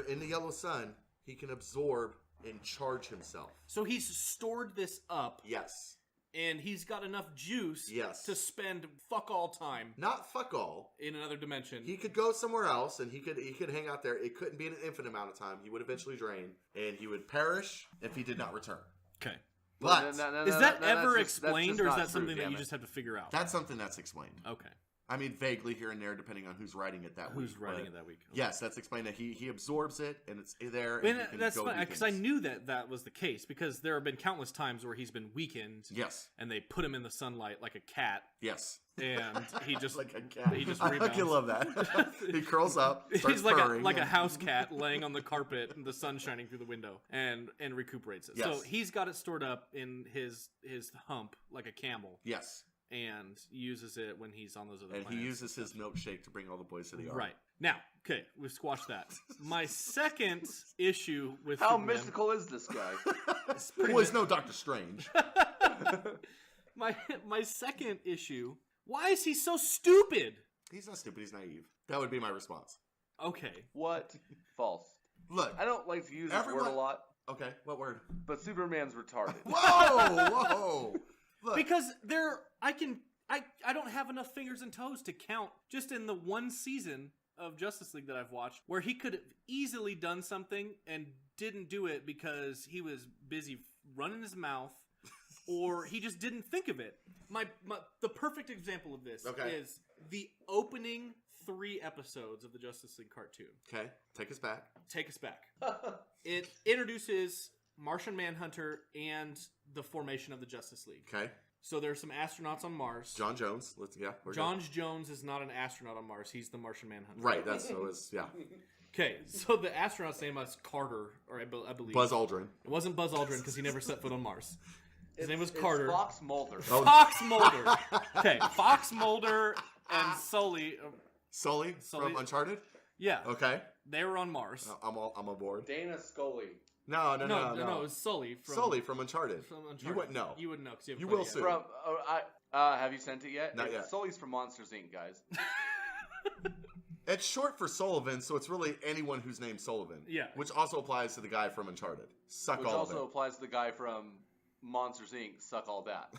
in the yellow sun, he can absorb and charge himself. So he's stored this up, Yes. and he's got enough juice Yes. to spend fuck all time Not fuck all. in another dimension. He could go somewhere else, and he could hang out there. It couldn't be an infinite amount of time. He would eventually drain, and he would perish if he did not return. Okay. But Is that ever explained, or is that something that you just have to figure out? that's something that's explained. Okay. I mean, vaguely here and there, depending on who's writing it that week. Who's writing but it that week? Okay. Yes, that's explained that he absorbs it, and it's there. And he And can that's go fine, do because I things. knew that was the case, because there have been countless times where he's been weakened, Yes. and they put him in the sunlight like a cat, Yes. and he just Like a cat. he just I rebounds. fucking love that. He curls up, starts He's like purring, a and- house cat laying on the carpet, and the sun shining through the window, and recuperates it. Yes. So he's got it stored up in his hump like a camel, Yes. and uses it when he's on those other And he planets. uses his milkshake to bring all the boys to the yard. Right. Now, okay, we've squashed that. My second issue with How Superman, mystical is this guy? Well, he's no Doctor Strange. my second issue, why is he so stupid? He's not stupid. He's naive. That would be my response. Okay. What? False. Look, I don't like to use this word a lot. Okay, what word? But Superman's retarded. Whoa! Look. Because I don't have enough fingers and toes to count just in the one season of Justice League that I've watched where he could have easily done something and didn't do it because he was busy running his mouth or he just didn't think of it. The perfect example of this is the opening 3 episodes of the Justice League cartoon. Okay, take us back. It introduces Martian Manhunter and the formation of the Justice League. Okay. So there's some astronauts on Mars. John Jones. John Jones is not an astronaut on Mars. He's the Martian Manhunter. Right, yeah. Okay, so the astronaut's name was Carter, or I believe. Buzz Aldrin. It wasn't Buzz Aldrin because he never set foot on Mars. His name was Carter. It's Fox Mulder. Fox Mulder. Okay, Fox Mulder and Sully. Sully from Uncharted? Yeah. Okay. They were on Mars. I'm aboard. Dana Scully. No. It was Sully from Uncharted. You wouldn't know. You wouldn't know because you will soon. Have you sent it yet? Not yet. Sully's from Monsters Inc., guys. It's short for Sullivan, so it's really anyone who's named Sullivan. Yeah. Which also applies to the guy from Uncharted. Which also applies to the guy from Monsters Inc. Suck all that.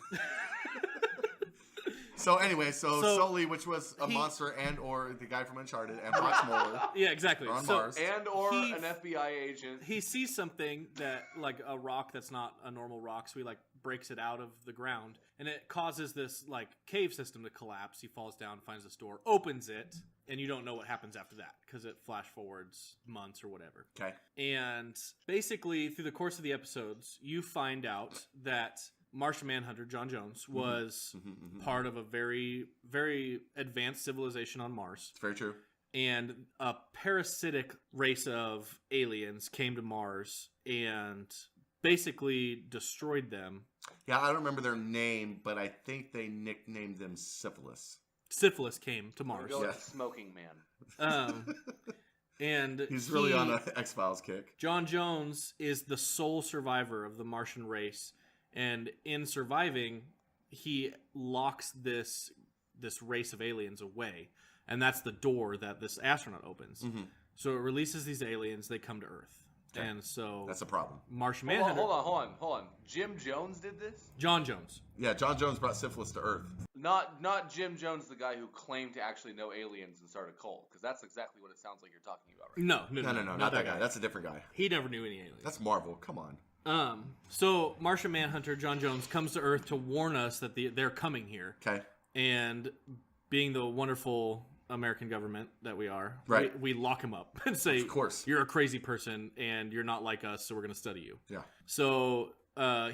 So anyway, Sully, which was a monster and or the guy from Uncharted, and Fox Mulder. Yeah, exactly. On Mars. And or an FBI agent. He sees something that, like a rock that's not a normal rock, so he breaks it out of the ground, and it causes this cave system to collapse. He falls down, finds this door, opens it, and you don't know what happens after that because it flash forwards months or whatever. Okay. And basically, through the course of the episodes, you find out that Martian Manhunter, John Jones, was part of a very, very advanced civilization on Mars. It's very true. And a parasitic race of aliens came to Mars and basically destroyed them. Yeah, I don't remember their name, but I think they nicknamed them Syphilis. Syphilis came to Mars. Smoking Man. And he's really on an X-Files kick. John Jones is the sole survivor of the Martian race. And in surviving, he locks this race of aliens away. And that's the door that this astronaut opens. Mm-hmm. So it releases these aliens. They come to Earth. Okay. And so that's a problem. Martian Manhunter. Hold on. Jim Jones did this? John Jones. Yeah, John Jones brought syphilis to Earth. Not Jim Jones, the guy who claimed to actually know aliens and start a cult. Because that's exactly what it sounds like you're talking about right now. No, not that guy. That's a different guy. He never knew any aliens. That's Marvel. Come on. So Martian Manhunter, John Jones, comes to Earth to warn us that they're coming here. Okay. And being the wonderful American government that we are, right, we lock him up and say, of course, you're a crazy person and you're not like us, so we're going to study you. Yeah. So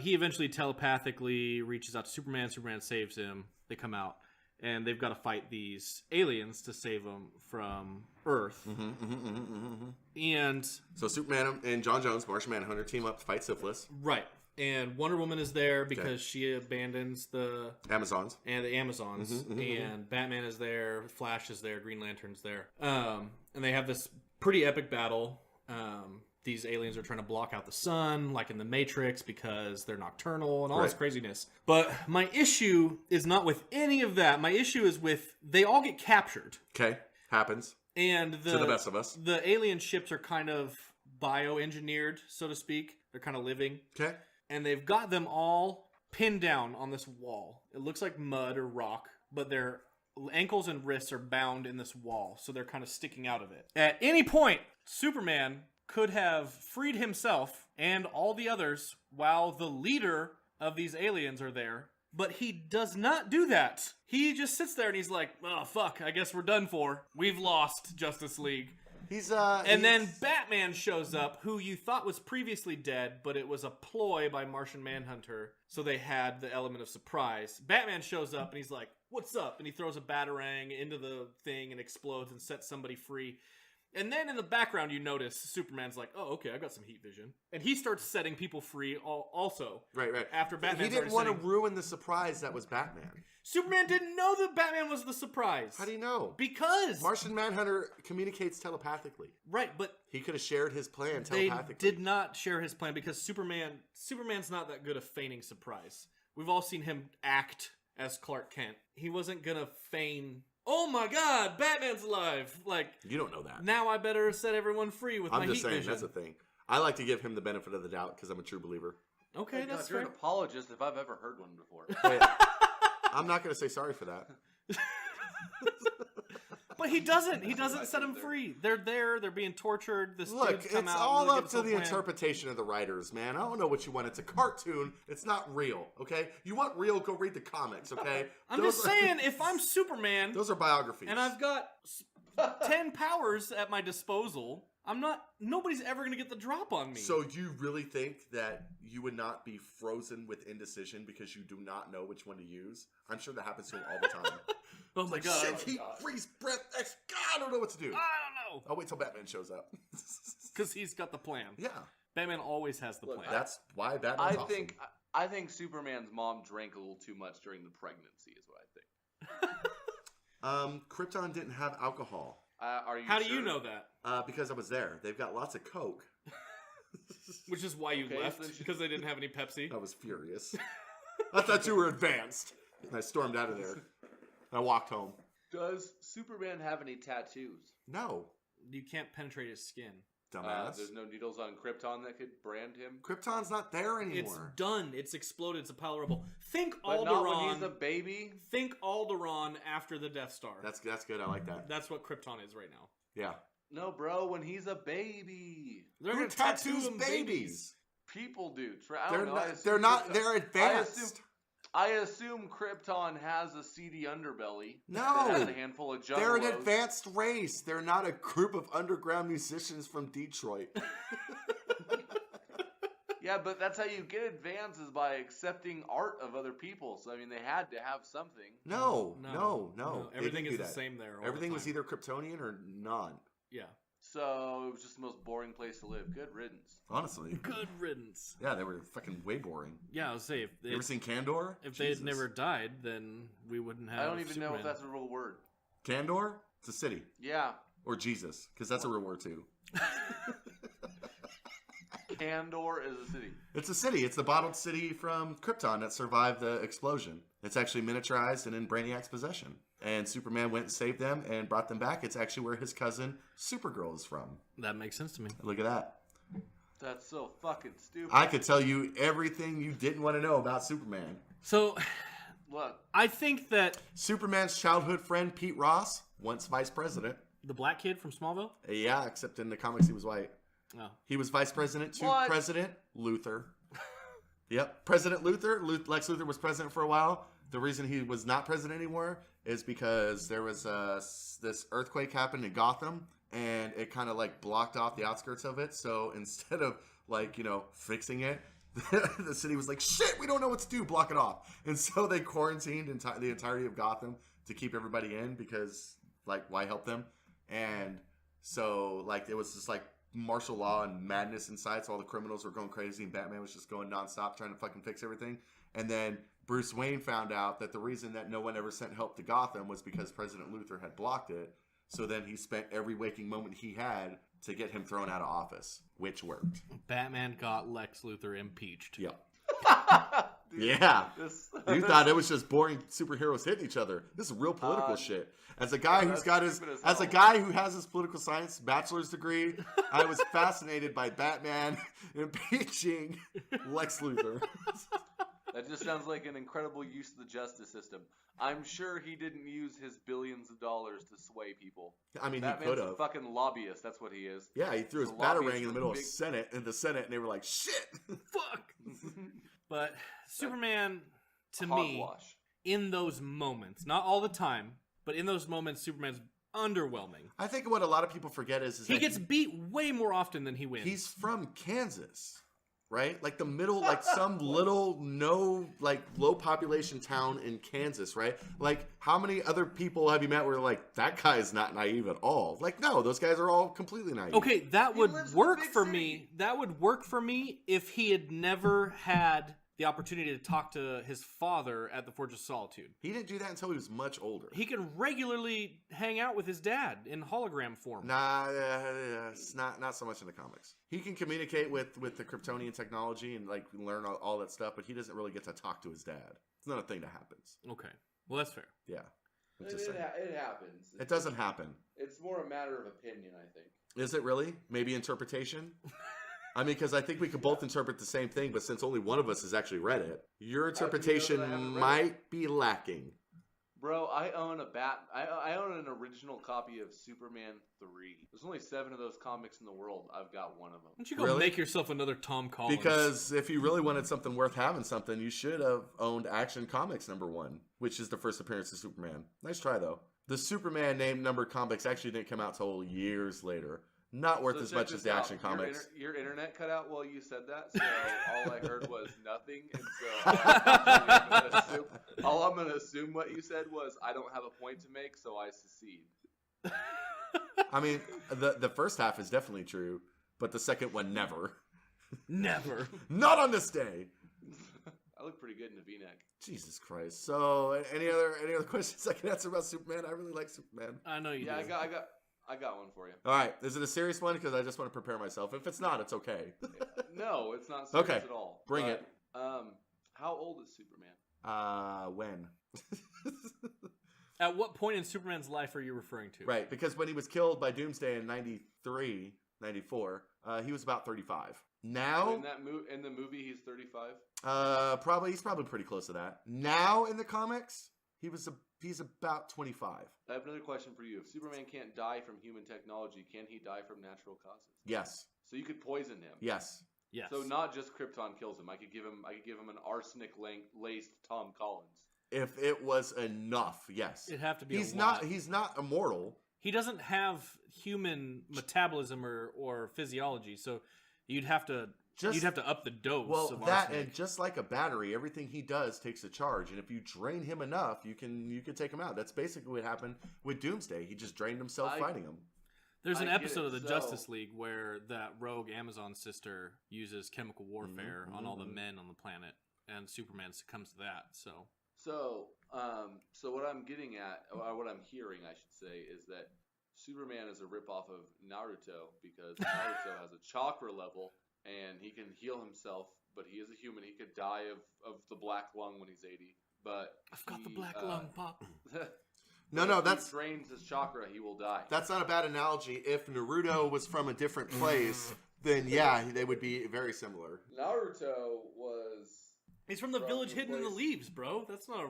he eventually telepathically reaches out to Superman. Superman saves him. They come out. And they've got to fight these aliens to save them from Earth. And so Superman and John Jones, Martian Manhunter, team up to fight syphilis. Right. And Wonder Woman is there because she abandons the Amazons. And the Amazons. And Batman is there. Flash is there. Green Lantern's there. And they have this pretty epic battle. These aliens are trying to block out the sun, like in the Matrix, because they're nocturnal and all this craziness. But my issue is not with any of that. My issue is with they all get captured. Okay, happens. And to the best of us. The alien ships are kind of bioengineered, so to speak. They're kind of living. Okay. And they've got them all pinned down on this wall. It looks like mud or rock, but their ankles and wrists are bound in this wall, so they're kind of sticking out of it. At any point, Superman could have freed himself and all the others while the leader of these aliens are there, but he does not do that. He just sits there and he's like, oh, fuck, I guess we're done for. We've lost, Justice League. Then Batman shows up, who you thought was previously dead, but it was a ploy by Martian Manhunter, so they had the element of surprise. Batman shows up and he's like, what's up? And he throws a batarang into the thing and explodes and sets somebody free. And then in the background, you notice Superman's like, oh, okay, I got some heat vision. And he starts setting people free also. Right. After Batman, he didn't want to ruin the surprise that was Batman. Superman didn't know that Batman was the surprise. How do you know? Because Martian Manhunter communicates telepathically. Right, but he could have shared his plan telepathically. They did not share his plan because Superman's not that good at feigning surprise. We've all seen him act as Clark Kent. He wasn't gonna feign, oh my god, Batman's alive. Like, you don't know that. Now I better set everyone free with my heat vision. I'm just saying, that's a thing. I like to give him the benefit of the doubt because I'm a true believer. Okay, Thank that's God, you're fair. an apologist if I've ever heard one before. Wait, I'm not going to say sorry for that. But he doesn't. He doesn't set them free. They're there. They're being tortured. The Look, students come it's out, all really up give to us a the plan. interpretation of the writers, man. I don't know what you want. It's a cartoon. It's not real, okay? You want real, go read the comics, okay? I'm just saying, if I'm Superman Those are biographies. and I've got 10 powers at my disposal, nobody's ever going to get the drop on me. So you really think that you would not be frozen with indecision because you do not know which one to use? I'm sure that happens to him all the time. oh my God. Shit, heat, freeze, breath, X. God, I don't know what to do. I don't know. I'll wait till Batman shows up. Because he's got the plan. Yeah. Batman always has the plan. That's why Batman's awesome. I think Superman's mom drank a little too much during the pregnancy, is what I think. Krypton didn't have alcohol. Are you How do sure? you know that? Because I was there. They've got lots of Coke. Which is why you Okay, left, so she- because they didn't have any Pepsi. I was furious. I thought you were advanced. And I stormed out of there. I walked home. Does Superman have any tattoos? No, You can't penetrate his skin. dumbass. There's no needles on Krypton that could brand him? Krypton's not there It's anymore. done. It's exploded. It's a pile of rubble. Think But not when Alderaan. he's a baby? Think Alderaan after the Death Star. That's good. I like that. That's what Krypton is right now. Yeah. No, bro, when he's a baby. They're Who gonna tattoo tattoos them babies? People do. I They're don't know. I not. assume They're not. Krypton- They're advanced. I assume Krypton has a seedy underbelly. No. That has a handful of Juggalos. They're an advanced race. They're not a group of underground musicians from Detroit. Yeah, but that's how you get advanced is by accepting art of other people. So, I mean, they had to have something. No. They Everything didn't is do the that. same there. All Everything the was time. either Kryptonian or non. Yeah. So, it was just the most boring place to live. Good riddance. Honestly. Good riddance. Yeah, they were fucking way boring. Yeah, I was say You ever seen Candor? if they had Jesus. never died, then we wouldn't have. I don't even know if Superman. that's a real word. Candor? It's a city. Yeah. Or Jesus, because that's a real word too. Candor is a city. It's a city. It's the bottled city from Krypton that survived the explosion. It's actually miniaturized and in Brainiac's possession. And Superman went and saved them and brought them back. It's actually where his cousin Supergirl is from. That makes sense to me. Look at that. That's so fucking stupid. I could tell you everything you didn't want to know about Superman. So, Look, I think that Superman's childhood friend Pete Ross, once vice president. the black kid from Smallville. Yeah, except in the comics he was white. Oh, He was vice president to What? President Luthor. Yep, President Luthor. Lex Luthor was president for a while. The reason he was not president anymore is because there was this earthquake happened in Gotham, and it kind of like blocked off the outskirts of it. So instead of fixing it, the city was like, shit, we don't know what to do, block it off. And so they quarantined the entirety of Gotham to keep everybody in because, like, why help them? And so, like, it was just like martial law and madness inside, so all the criminals were going crazy, and Batman was just going nonstop trying to fucking fix everything. And then Bruce Wayne found out that the reason that no one ever sent help to Gotham was because President Luthor had blocked it. So then he spent every waking moment he had to get him thrown out of office, which worked. Batman got Lex Luthor impeached. Yep. Yeah. You thought it was just boring superheroes hitting each other. This is real political shit. As a guy who's got as a guy who has his political science bachelor's degree, I was fascinated by Batman impeaching Lex Luthor. that just sounds like an incredible use of the justice system. I'm sure he didn't use his billions of dollars to sway people. I mean, Batman's he could a have. fucking lobbyist. That's what he is. Yeah, he threw his He's a lobbyist batarang in the for middle of big- the Senate, and they were like, "Shit." Fuck. But Superman, to me, Hogwash. in those moments, not all the time, but in those moments, Superman's underwhelming. I think what a lot of people forget is He that gets beat way more often than he wins. he's from Kansas, right? Like the middle, like some little low population town in Kansas, right? Like how many other people have you met where like that guy is not naive at all? Like no, those guys are all completely naive. Okay, that would lives in work a big for city. me. That would work for me if he had never had the opportunity to talk to his father at the Forge of Solitude. He didn't do that until he was much older. He can regularly hang out with his dad in hologram form. Nah, it's not so much in the comics. He can communicate with the Kryptonian technology and like learn all that stuff, but he doesn't really get to talk to his dad. It's not a thing that happens. Okay, well that's fair. Yeah, I'm It, just saying. it happens. It doesn't happen. It's more a matter of opinion, I think. Is it really? Maybe interpretation. I mean, because I think we could both interpret the same thing, but since only one of us has actually read it, your interpretation might be lacking. Bro, I own I own an original copy of Superman 3. There's only 7 of those comics in the world. I've got one of them. Why don't you go make yourself another Tom Collins? Because if you really wanted something worth having something, you should have owned Action Comics #1, which is the first appearance of Superman. Nice try, though. The Superman name numbered comics actually didn't come out till years later. Not worth as much as the Action Comics. Your internet cut out while you said that, so all I heard was nothing. And so all I'm going to assume what you said was, I don't have a point to make, so I secede. I mean, the first half is definitely true, but the second one, never. Never. Not on this day. I look pretty good in a V-neck. Jesus Christ. So, any other questions I can answer about Superman? I really like Superman. I know you do. I got one for you. All right. Is it a serious one? Because I just want to prepare myself. If it's not, it's okay. No, it's not serious at all. Bring it. How old is Superman? When? At what point in Superman's life are you referring to? Right, because when he was killed by Doomsday in 93, 94, he was about 35. Now, in the movie, he's 35. he's probably pretty close to that. Now in the comics, he's about 25. I have another question for you. If Superman can't die from human technology, can he die from natural causes? Yes. So you could poison him. Yes. Yes. So not just Krypton kills him. I could give him an arsenic laced Tom Collins. If it was enough, yes. It'd have to be. He's not immortal. He doesn't have human metabolism or physiology, so you'd have to up the dose. Well, of that arsenic. and just like a battery, everything he does takes a charge, and if you drain him enough, you can take him out. That's basically what happened with Doomsday. He just drained himself fighting him. There's an episode of the Justice League where that rogue Amazon sister uses chemical warfare on all the men on the planet, and Superman succumbs to that. So what I'm getting at, or what I'm hearing, I should say, is that Superman is a ripoff of Naruto because Naruto has a chakra level and he can heal himself, but he is a human. He could die of the black lung when he's 80. But I've got the black lung, Pop. No, if he drains his chakra, he will die. That's not a bad analogy. If Naruto was from a different place, then yeah, they would be very similar. Naruto was. He's from the village hidden in the leaves, bro. That's not a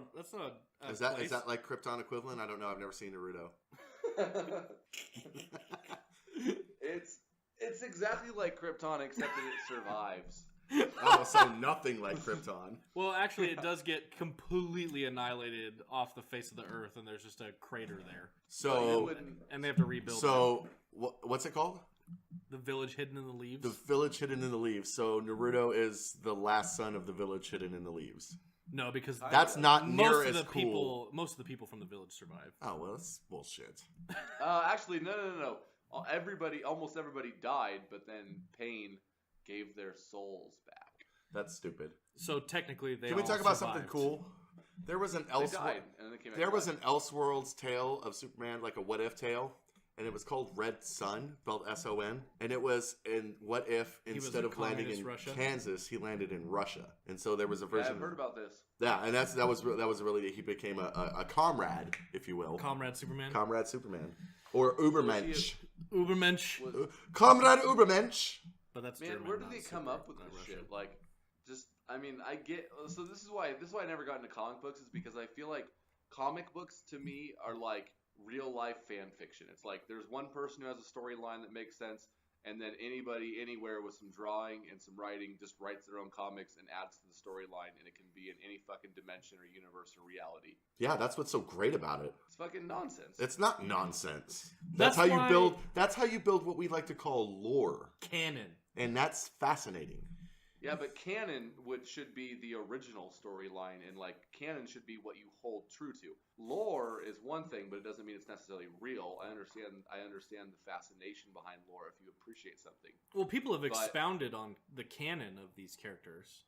Is that like Krypton equivalent? I don't know. I've never seen Naruto. It's exactly like Krypton, except that it survives. Oh, so nothing like Krypton. Well, actually, it does get completely annihilated off the face of the Earth, and there's just a crater there. So, and they have to rebuild. So, what's it called? The village hidden in the leaves. The village hidden in the leaves. So Naruto is the last son of the village hidden in the leaves. No, because that's not near as cool. Most of the people from the village survive. Oh well, that's bullshit. Actually, no. Almost everybody died, but then Pain gave their souls back. That's stupid. So technically, they. Can we talk about something cool? There was an Elseworlds tale of Superman, like a what if tale. And it was called Red Sun, spelled S-O-N. And it was in what if instead of landing in Kansas, he landed in Russia. And so there was a version. Yeah, I've heard about this. Yeah, and that was really he became a comrade, if you will. Comrade Superman. Comrade Superman, or Ubermensch. Ubermensch. Comrade Ubermensch. But that's man. Where did they come up with this shit? Like, I get. So this is why I never got into comic books, is because I feel like comic books to me are like real life fan fiction. It's like there's one person who has a storyline that makes sense, and then anybody anywhere with some drawing and some writing just writes their own comics and adds to the storyline, and it can be in any fucking dimension or universe or reality. Yeah, that's what's so great about it. It's fucking nonsense. It's not nonsense. That's how you build what we like to call lore. Canon. And that's fascinating. Yeah, but canon should be the original storyline, and like canon should be what you hold true to. Lore is one thing, but it doesn't mean it's necessarily real. I understand the fascination behind lore if you appreciate something. Well, people have expounded on the canon of these characters.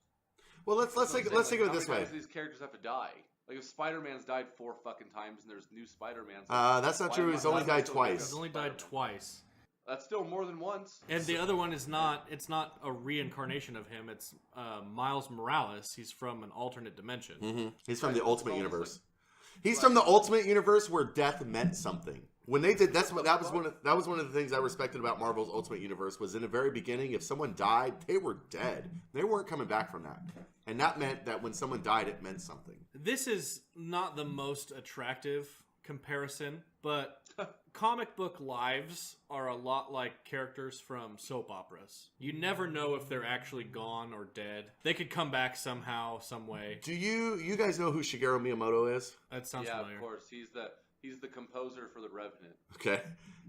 Well, let's think of it this way. How many times these characters have to die? Like if Spider-Man's died 4 fucking times, and there's new Spider-Mans. That's not true. He's only died twice. He's only died twice. That's still more than once. And the other one is not. It's not a reincarnation of him. It's Miles Morales. He's from an alternate dimension. Mm-hmm. He's from the Ultimate Universe. He's from the Ultimate Universe where death meant something. When they did, that was one of the things I respected about Marvel's Ultimate Universe was in the very beginning, if someone died, they were dead. They weren't coming back from that. And that meant that when someone died, it meant something. This is not the most attractive comparison, but comic book lives are a lot like characters from soap operas. You never know if they're actually gone or dead. They could come back somehow, some way. Do you guys know who Shigeru Miyamoto is? That sounds familiar. Yeah, of course. He's the composer for The Revenant. Okay.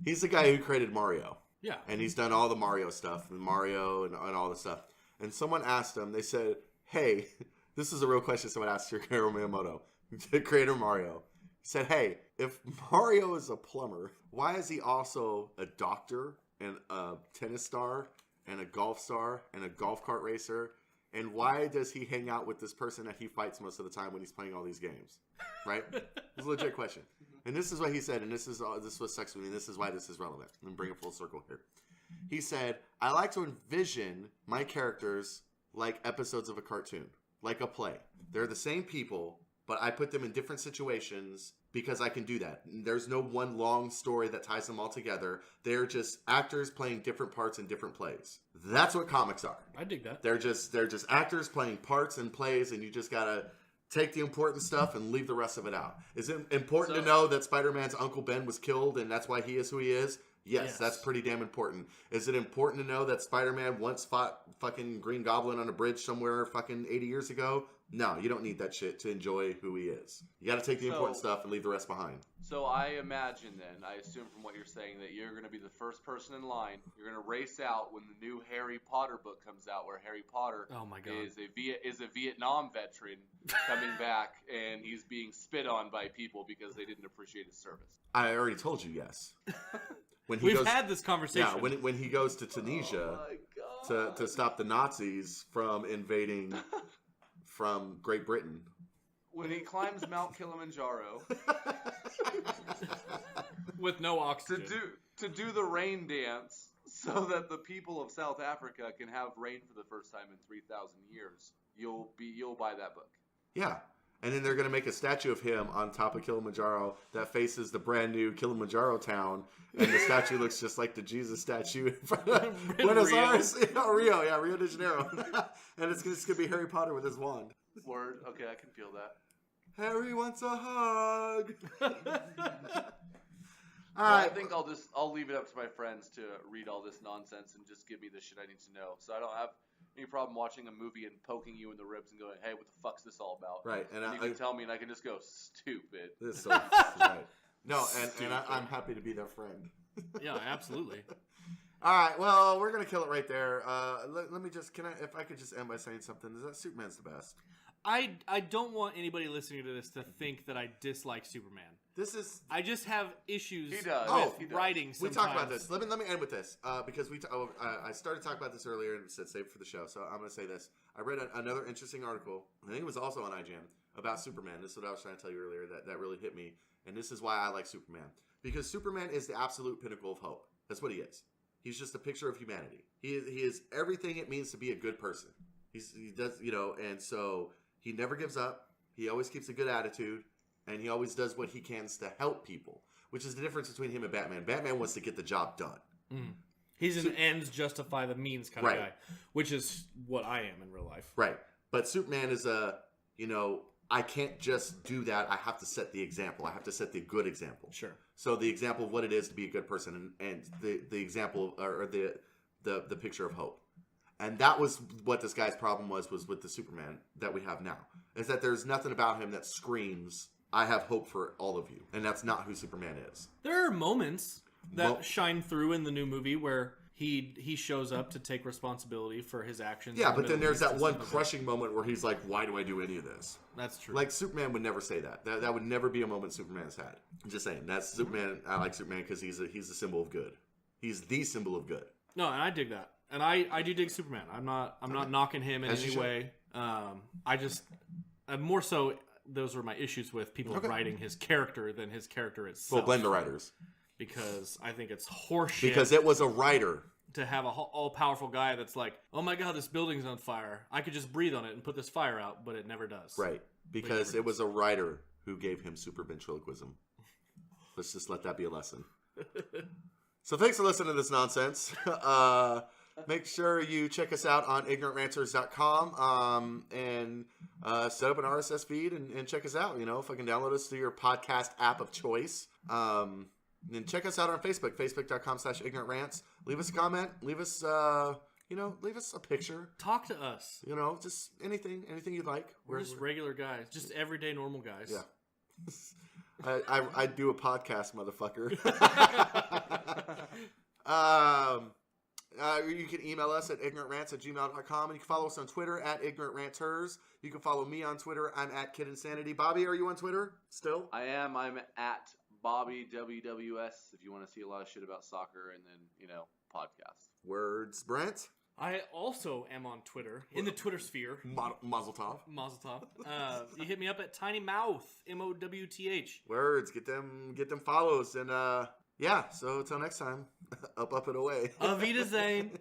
He's the guy who created Mario. Yeah. And he's done all the Mario stuff, and Mario and all the stuff. And someone asked him, they said, hey, this is a real question someone asked Shigeru Miyamoto, the creator of Mario. He said, hey, if Mario is a plumber, why is he also a doctor and a tennis star and a golf star and a golf cart racer? And why does he hang out with this person that he fights most of the time when he's playing all these games? Right? It's a legit question. And this is what he said, and this was sex with me, and this is why this is relevant. I'm going to bring it full circle here. He said, I like to envision my characters like episodes of a cartoon, like a play. They're the same people, but I put them in different situations because I can do that. There's no one long story that ties them all together. They're just actors playing different parts in different plays. That's what comics are. I dig that. They're just actors playing parts in plays, and you just gotta take the important stuff and leave the rest of it out. Is it important to know that Spider-Man's Uncle Ben was killed and that's why he is who he is? Yes, that's pretty damn important. Is it important to know that Spider-Man once fought fucking Green Goblin on a bridge somewhere fucking 80 years ago? No, you don't need that shit to enjoy who he is. You got to take the important stuff and leave the rest behind. So I imagine then, I assume from what you're saying, that you're going to be the first person in line. You're going to race out when the new Harry Potter book comes out, where Harry Potter is a Vietnam veteran coming back, and he's being spit on by people because they didn't appreciate his service. I already told you yes. We've had this conversation. Yeah, when he goes to Tunisia to stop the Nazis from invading from Great Britain. When he climbs Mount Kilimanjaro with no oxygen to do the rain dance so that the people of South Africa can have rain for the first time in 3,000 years, you'll buy that book. Yeah. And then they're going to make a statue of him on top of Kilimanjaro that faces the brand new Kilimanjaro town. And the statue looks just like the Jesus statue in front of Buenos Aires. Rio de Janeiro. And it's going to be Harry Potter with his wand. Word. Okay, I can feel that. Harry wants a hug. I think I'll leave it up to my friends to read all this nonsense and just give me the shit I need to know. So I don't have any problem watching a movie and poking you in the ribs and going, hey, what the fuck's this all about? Right. And you can tell me and I can just go, stupid. This is so right. No, and I'm happy to be their friend. Yeah, absolutely. All right, well, we're going to kill it right there. Let me just, if I could just end by saying something, is that Superman's the best? I don't want anybody listening to this to think that I dislike Superman. I just have issues with writing sometimes. We talked about this. Let me end with this because I started talking about this earlier and said save it for the show. So I'm going to say this. I read another interesting article. I think it was also on IGN about Superman. This is what I was trying to tell you earlier that really hit me. And this is why I like Superman. Because Superman is the absolute pinnacle of hope. That's what he is. He's just a picture of humanity. He is everything it means to be a good person. He does, and so he never gives up. He always keeps a good attitude. And he always does what he can to help people, which is the difference between him and Batman. Batman wants to get the job done. Mm. He's an ends justify the means kind of guy, which is what I am in real life. Right. But Superman is I can't just do that. I have to set the example. I have to set the good example. Sure. So the example of what it is to be a good person and the example or the picture of hope. And that was what this guy's problem was with the Superman that we have now. Is that there's nothing about him that screams, I have hope for all of you. And that's not who Superman is. There are moments that shine through in the new movie where he shows up to take responsibility for his actions. Yeah, but then there's that one crushing moment where he's like, why do I do any of this? That's true. Like, Superman would never say that. That would never be a moment Superman has had. I'm just saying. That's Superman. I like Superman because he's a symbol of good. He's the symbol of good. No, and I dig that. And I do dig Superman. I'm not knocking him in any way. More so, those are my issues with people writing his character than his character itself. Well, blame the writers. Because I think it's horseshit. Because it was a writer to have a all-powerful guy that's like, oh my god, this building's on fire. I could just breathe on it and put this fire out, but it never does. Right. Because it was a writer who gave him super ventriloquism. Let's just let that be a lesson. So thanks for listening to this nonsense. Make sure you check us out on ignorantranters.com and set up an RSS feed and check us out. Fucking download us to your podcast app of choice. And check us out on Facebook, facebook.com/ignorantrants. Leave us a comment. Leave us, leave us a picture. Talk to us. Just anything you'd like. We're just regular guys. Just everyday normal guys. Yeah. I do a podcast, motherfucker. You can email us at ignorantrants@gmail.com, and you can follow us on Twitter at ignorantranters. You can follow me on Twitter. I'm at KidInsanity. Bobby, are you on Twitter still? I am. I'm at Bobby WWS if you want to see a lot of shit about soccer and then, podcasts. Words, Brent? I also am on Twitter, in the Twitter sphere. Mazel tov. Mazel tov. You hit me up at Tiny Mouth, MOWTH. Words, get them follows, and so until next time, up and away. Auf Wiedersehen.